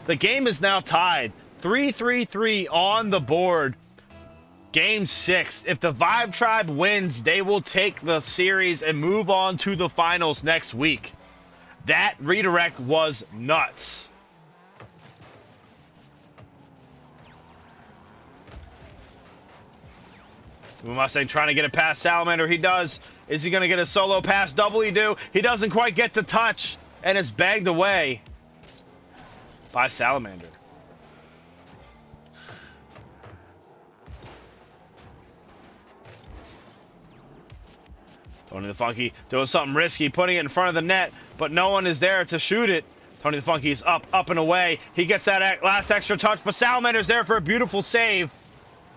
The game is now tied. 3-3-3 on the board. Game 6. If the Vibe Tribe wins, they will take the series and move on to the finals next week. That redirect was nuts. Mustang trying to get it past Salamander. He does. Is he going to get a solo pass? Double he do. He doesn't quite get the touch. And it's bagged away by Salamander. Tony the Funky doing something risky, putting it in front of the net, but no one is there to shoot it. Tony the Funky is up and away. He gets that last extra touch, but Salamander's there for a beautiful save.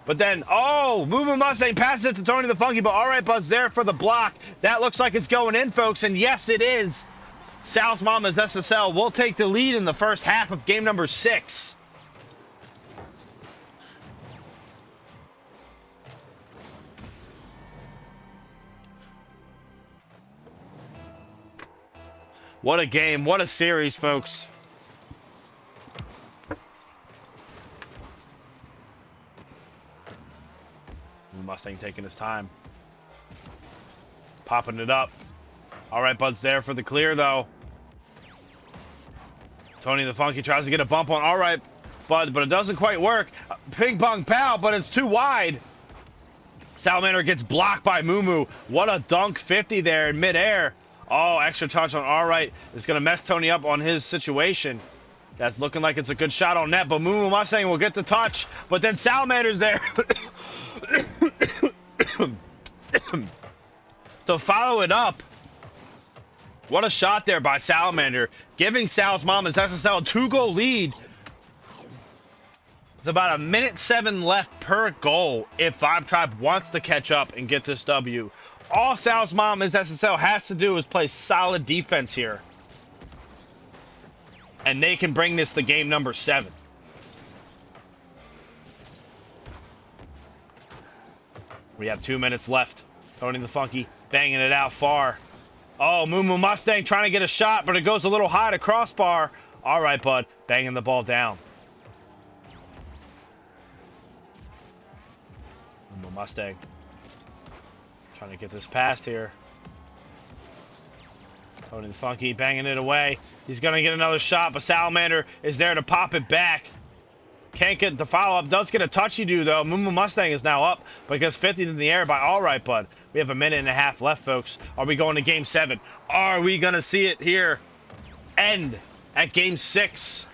But then, oh, Moo Moo Mustang passes it to Tony the Funky, but all right, Bud's there for the block. That looks like it's going in, folks, and yes, it is. Sal's Mama's SSL will take the lead in the first half of game number 6. What a game. What a series, folks. Mustang taking his time. Popping it up. All right, Bud's there for the clear, though. Tony the Funky tries to get a bump on all right, Bud, but it doesn't quite work. Ping pong pow, but it's too wide. Salamander gets blocked by Moo Moo. What a dunk 50 there in midair. Oh, extra touch on all right. It's going to mess Tony up on his situation. That's looking like it's a good shot on net, but Moo Moo Mustang will get the touch. But then Salamander's there to follow it up. What a shot there by Salamander, giving Sal's Mama's SSL a 2-goal lead. With about 1:07 left per goal if Vibe Tribe wants to catch up and get this W. All Sal's Mama's SSL has to do is play solid defense here. And they can bring this to game number 7. We have 2 minutes left. Tony the Funky banging it out far. Oh, Moo Moo Mustang trying to get a shot, but it goes a little high to crossbar. All right, Bud, banging the ball down. Moo Moo Mustang trying to get this past here. Tony the Funky banging it away. He's going to get another shot, but Salamander is there to pop it back. Can't get the follow-up. Does get a touchy do, though. Moo Moo Mustang is now up, but gets 50 in the air by all right, Bud. We have 1.5 minutes left, folks. Are we going to game 7? Are we going to see it here end at game 6?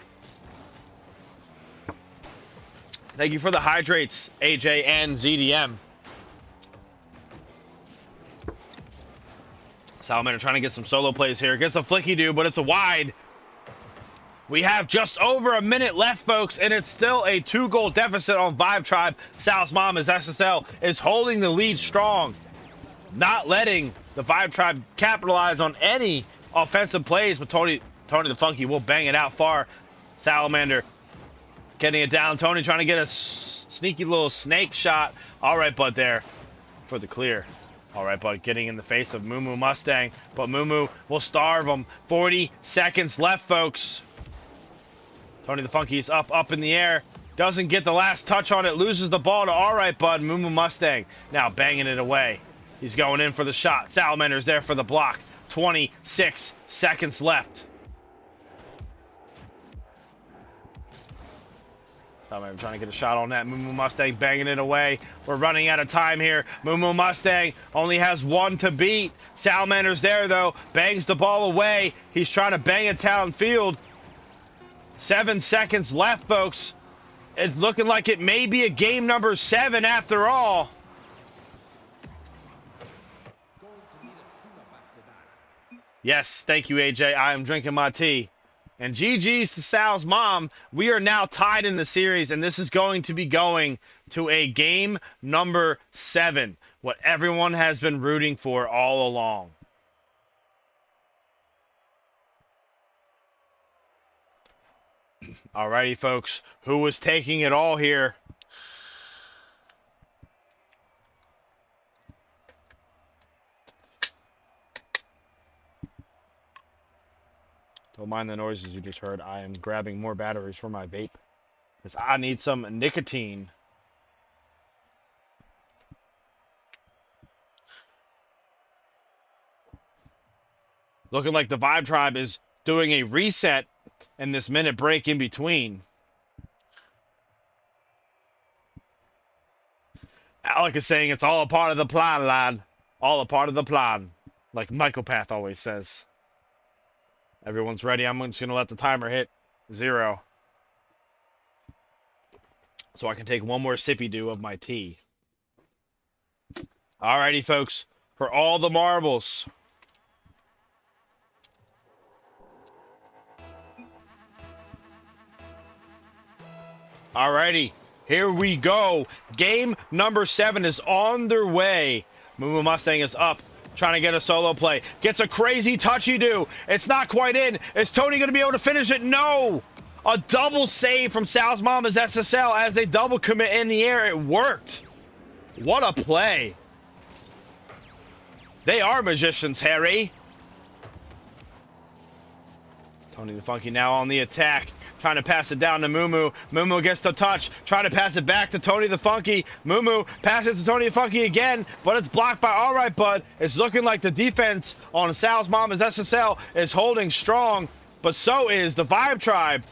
Thank you for the hydrates, AJ and ZDM. Salamander trying to get some solo plays here. Gets a flicky do, but it's a wide. We have just over a minute left, folks, and it's still a 2-goal deficit on Vibe Tribe. Sal's mom, as SSL, is holding the lead strong, not letting the Vibe Tribe capitalize on any offensive plays, but Tony the Funky will bang it out far. Salamander getting it down. Tony trying to get a sneaky little snake shot. All right, bud, there for the clear. All right, bud, getting in the face of Moo Mustang, but Moo will starve him. 40 seconds left, folks. Tony the Funky's up in the air. Doesn't get the last touch on it. Loses the ball to all right, bud. Moo Mustang now banging it away. He's going in for the shot. Salamander's there for the block. 26 seconds left. Salamander trying to get a shot on that. Moo Mustang banging it away. We're running out of time here. Moo Mustang only has one to beat. Salamander's there, though. Bangs the ball away. He's trying to bang it downfield. 7 seconds left, folks. It's looking like it may be a game number 7 after all. Yes, thank you, AJ. I am drinking my tea. And GG's to Sal's mom. We are now tied in the series, and this is going to be going to a game number 7. What everyone has been rooting for all along. Alrighty, folks. Who was taking it all here? Don't mind the noises you just heard. I am grabbing more batteries for my vape because I need some nicotine. Looking like the Vibe Tribe is doing a reset in this minute break in between. Alec is saying it's all a part of the plan, lad. All a part of the plan. Like Michael Path always says. Everyone's ready. I'm just going to let the timer hit 0. So I can take one more sippy do of my tea. Alrighty, folks. For all the marbles. Alrighty. Here we go. Game number 7 is on their way. Moo Mustang is up. Trying to get a solo play. Gets a crazy touchy-do. It's not quite in. Is Tony going to be able to finish it? No! A double save from Sal's Mama's SSL as they double commit in the air. It worked. What a play. They are magicians, Harry. Tony the Funky now on the attack. Trying to pass it down to Moo. Moo gets the touch. Trying to pass it back to Tony the Funky. Moo passes to Tony the Funky again, but it's blocked by All Right Bud. It's looking like the defense on Sal's Mama's SSL is holding strong, but so is the Vibe Tribe.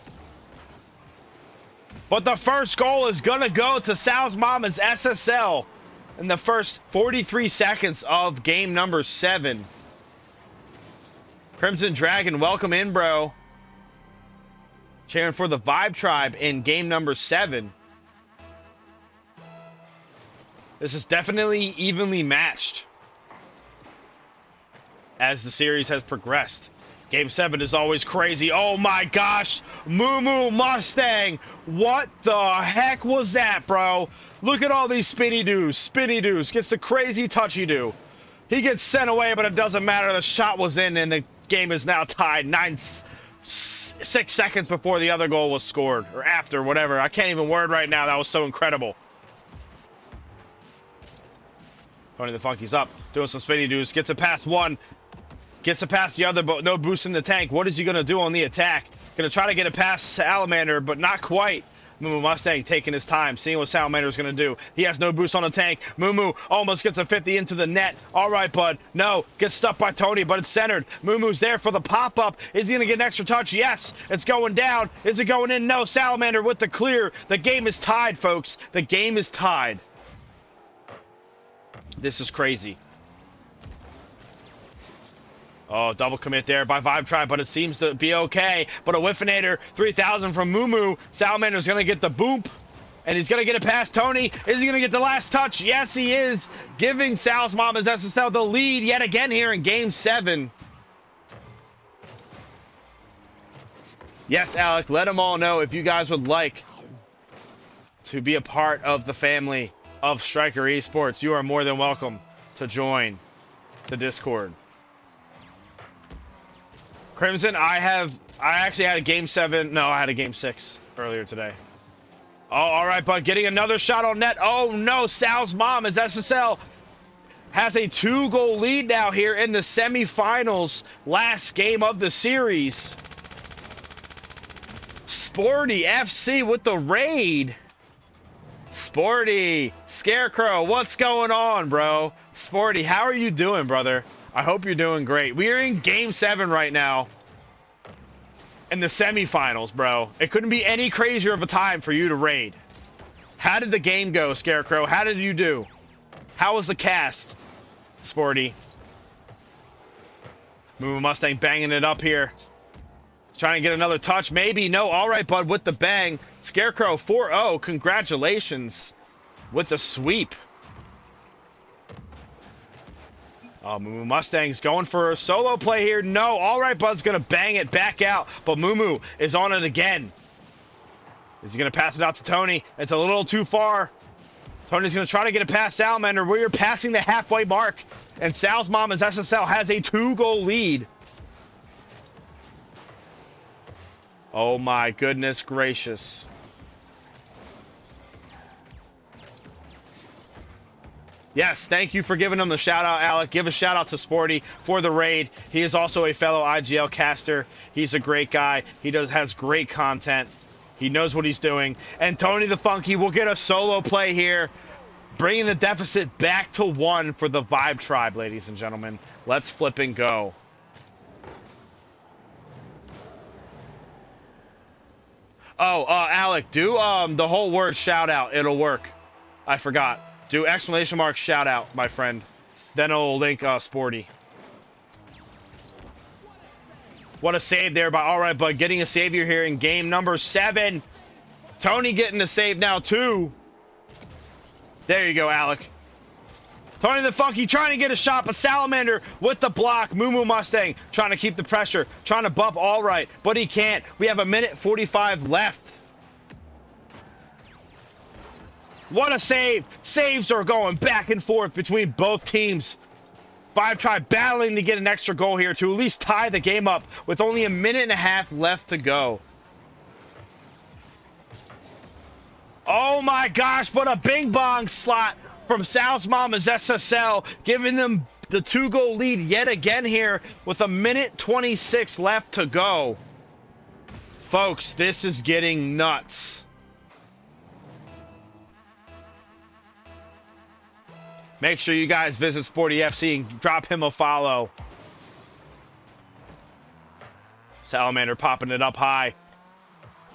But the first goal is going to go to Sal's Mama's SSL in the first 43 seconds of game number 7. Crimson Dragon, welcome in, bro. Cheering for the Vibe Tribe in game number 7. This is definitely evenly matched as the series has progressed. Game 7 is always crazy. Oh my gosh, Moo Mustang. What the heck was that, bro? Look at all these spinny doos. Gets the crazy touchy do. He gets sent away, but it doesn't matter. The shot was in, and the game is now tied. 6 seconds before the other goal was scored, or after, whatever. I can't even word right now. That was so incredible. Tony the Funky's up, doing some spinny doos. Gets it past one. Gets it past the other, but no boost in the tank. What is he going to do on the attack? Going to try to get it past Salamander, but not quite. Moo Mustang taking his time, seeing what Salamander is going to do. He has no boost on the tank. Moo almost gets a 50 into the net. All right, bud. No, gets stuck by Tony, but it's centered. Moo's there for the pop-up. Is he going to get an extra touch? Yes. It's going down. Is it going in? No. Salamander with the clear. The game is tied, folks. The game is tied. This is crazy. Oh, double commit there by Vibe Tribe, but it seems to be okay. But a Whiffinator 3000 from Moo. Salamander's going to get the boop. And he's going to get it past Tony. Is he going to get the last touch? Yes, he is. Giving Sal's Mamas SSL the lead yet again here in Game 7. Yes, Alec, let them all know if you guys would like to be a part of the family of Striker Esports. You are more than welcome to join the Discord. Crimson, I actually had a Game 7. No, I had a Game 6 earlier today. Oh, all right, bud. Getting another shot on net. Oh, no. Sal's mom is SSL. Has a 2-goal lead now here in the semifinals. Last game of the series. Sporty FC with the raid. Sporty. Scarecrow, what's going on, bro? Sporty, how are you doing, brother? I hope you're doing great. We are in Game 7 right now. In the semifinals, bro. It couldn't be any crazier of a time for you to raid. How did the game go, Scarecrow? How did you do? How was the cast, Sporty? Moo Mustang banging it up here. Trying to get another touch. Maybe. No. All right, bud, with the bang. Scarecrow 4-0. Congratulations with the sweep. Oh, Moo Mustang's going for a solo play here. No. All right, Bud's going to bang it back out. But Moo is on it again. Is he going to pass it out to Tony? It's a little too far. Tony's going to try to get it past Salamander. We're passing the halfway mark. And Sal's Mama's SSL has a 2-goal lead. Oh, my goodness gracious. Yes, thank you for giving him the shout out, Alec. Give a shout out to Sporty for the raid. He is also a fellow IGL caster. He's a great guy. He has great content. He knows what he's doing. And Tony the Funky will get a solo play here, bringing the deficit back to 1 for the Vibe Tribe, ladies and gentlemen. Let's flip and go. Oh, Alec, do the whole word shout out. It'll work. I forgot. Do exclamation mark shout out, my friend. Then it'll link Sporty. What a save there by All Right Bud. Getting a savior here in game number 7. Tony getting the save now, too. There you go, Alec. Tony the Funky trying to get a shot, but Salamander with the block. Moo Mustang trying to keep the pressure. Trying to buff All Right, but he can't. We have 1:45 left. What a save. Saves are going back and forth between both teams. Vibe Tribe battling to get an extra goal here to at least tie the game up with only 1.5 minutes left to go. Oh my gosh, what a bing bong slot from Sal's Mama's SSL, giving them the 2-goal lead yet again here with 1:26 left to go. Folks, this is getting nuts. Make sure you guys visit Sporty FC and drop him a follow. Salamander popping it up high.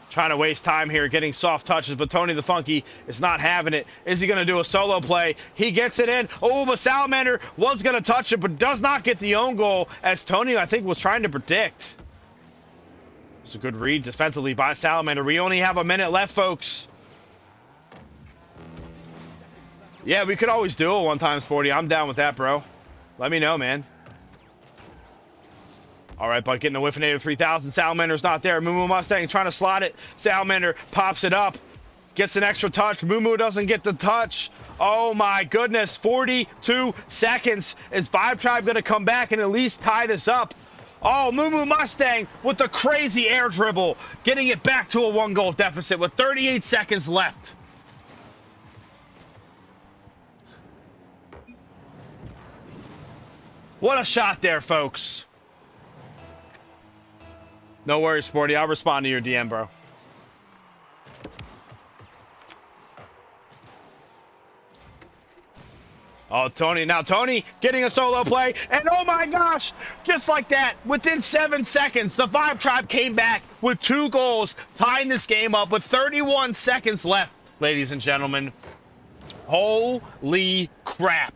Trying to waste time here, getting soft touches, but Tony the Funky is not having it. Is he going to do a solo play? He gets it in. Oh, but Salamander was going to touch it, but does not get the own goal, as Tony, I think, was trying to predict. It's a good read defensively by Salamander. We only have 1 minute left, folks. Yeah, we could always do it one time, Sporty. I'm down with that, bro. Let me know, man. All right, but getting a whiff of 3000. Salamander's not there. Moo Mustang trying to slot it. Salamander pops it up. Gets an extra touch. Moo doesn't get the touch. Oh, my goodness. 42 seconds. Is Vibe Tribe going to come back and at least tie this up? Oh, Moo Mustang with the crazy air dribble. Getting it back to a 1-goal deficit with 38 seconds left. What a shot there, folks. No worries, Sporty. I'll respond to your DM, bro. Oh, Tony. Now, Tony getting a solo play. And oh my gosh, just like that, within 7 seconds, the Vibe Tribe came back with 2 goals, tying this game up with 31 seconds left, ladies and gentlemen. Holy crap.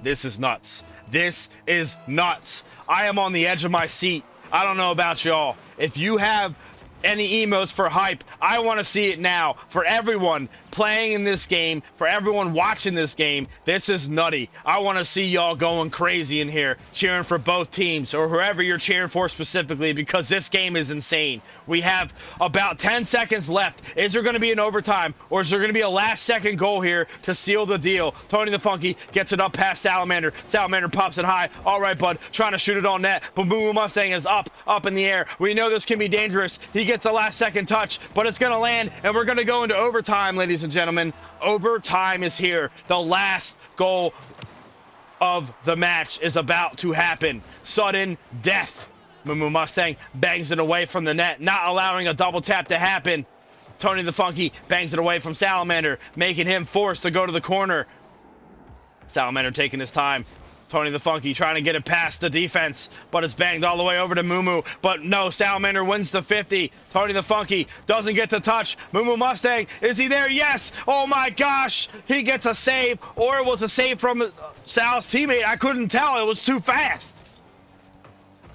This is nuts. This is nuts. I am on the edge of my seat. I don't know about y'all. If you have Any emotes for hype. I want to see it now. For everyone playing in this game, for everyone watching this game, this is nutty. I want to see y'all going crazy in here, cheering for both teams, or whoever you're cheering for specifically, because this game is insane. We have about 10 seconds left. Is there going to be an overtime, or is there going to be a last-second goal here to seal the deal? Tony the Funky gets it up past Salamander. Salamander pops it high. All right, bud, trying to shoot it on net, but Moo Moo Mustang is up in the air. We know this can be dangerous. He gets the last-second touch, but it's going to land, and we're going to go into overtime, ladies and gentlemen. Overtime is here. The last goal of the match is about to happen. Sudden death. Moo Moo Mustang bangs it away from the net, not allowing a double tap to happen. Tony the Funky bangs it away from Salamander, making him forced to go to the corner. Salamander taking his time. Tony the Funky trying to get it past the defense, but it's banged all the way over to Moo Moo. But no, Salamander wins the 50. Tony the Funky doesn't get to touch. Moo Moo Mustang, is he there? Yes! Oh my gosh! He gets a save, or it was a save from Sal's teammate. I couldn't tell. It was too fast.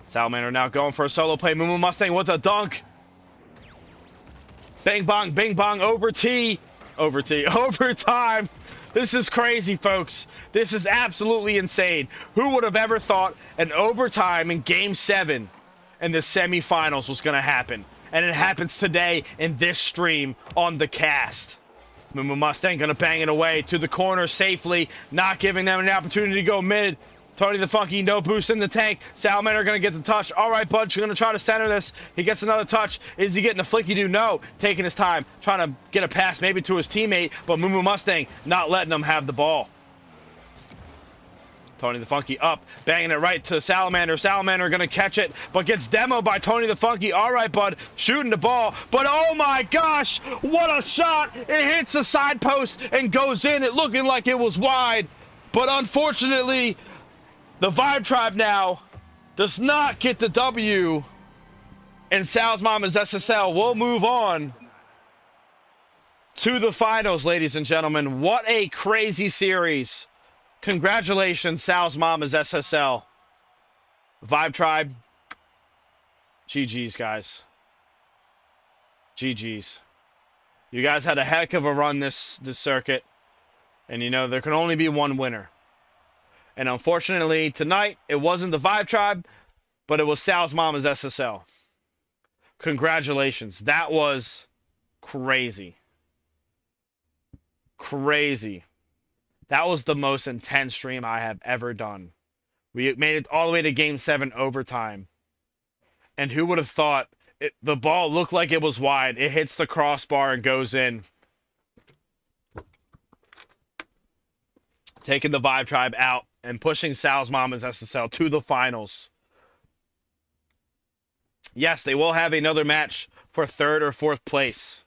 Salamander now going for a solo play. Moo Moo Mustang with a dunk. Bang bong, overtime. This is crazy, folks. This is absolutely insane. Who would have ever thought an overtime in Game 7 in the semifinals was going to happen? And it happens today in this stream on the cast. Moo Moo Mustang going to bang it away to the corner safely, not giving them an opportunity to go mid. Tony the Funky, no boost in the tank. Salamander going to get the touch. All right, bud, you're going to try to center this. He gets another touch. Is he getting a flicky-do? No. Taking his time, trying to get a pass maybe to his teammate, but Moo Moo Mustang not letting him have the ball. Tony the Funky up, banging it right to Salamander. Salamander going to catch it, but gets demoed by Tony the Funky. All right, bud, shooting the ball, but oh my gosh, what a shot. It hits the side post and goes in. It looking like it was wide, but unfortunately, the Vibe Tribe now does not get the W, and Sal's Mama's SSL will move on to the finals, ladies and gentlemen. What a crazy series. Congratulations, Sal's Mama's SSL. Vibe Tribe, GG's, guys. GG's. You guys had a heck of a run this circuit, and you know there can only be one winner. And unfortunately, tonight, it wasn't the Vibe Tribe, but it was Sal's Mama's SSL. Congratulations. That was crazy. Crazy. That was the most intense stream I have ever done. We made it all the way to Game 7 overtime. And who would have thought the ball looked like it was wide. It hits the crossbar and goes in. Taking the Vibe Tribe out and pushing Sal's Mama's SSL to the finals. Yes, they will have another match for 3rd or 4th place.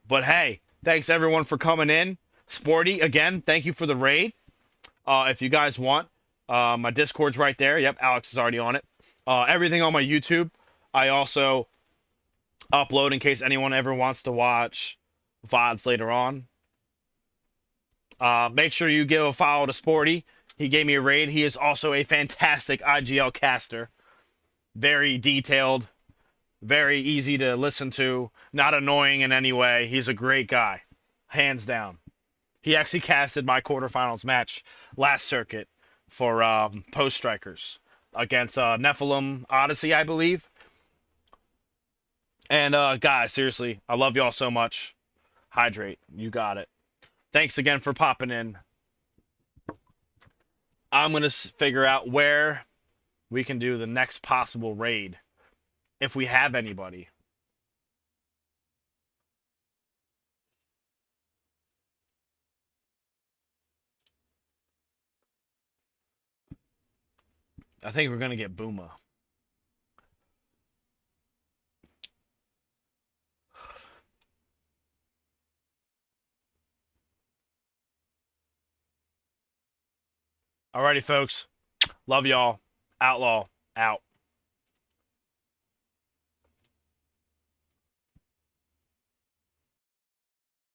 But hey, thanks everyone for coming in. Sporty, again, thank you for the raid. If you guys want, my Discord's right there. Yep, Alex is already on it. Everything on my YouTube. I also upload in case anyone ever wants to watch VODs later on. Make sure you give a follow to Sporty. He gave me a raid. He is also a fantastic IGL caster. Very detailed. Very easy to listen to. Not annoying in any way. He's a great guy. Hands down. He actually casted my quarterfinals match last circuit for Post Strikers against Nephilim Odyssey, I believe. And guys, seriously, I love y'all so much. Hydrate. You got it. Thanks again for popping in. I'm going to figure out where we can do the next possible raid. If we have anybody. I think we're going to get Booma. Alrighty, folks. Love y'all. Outlaw out.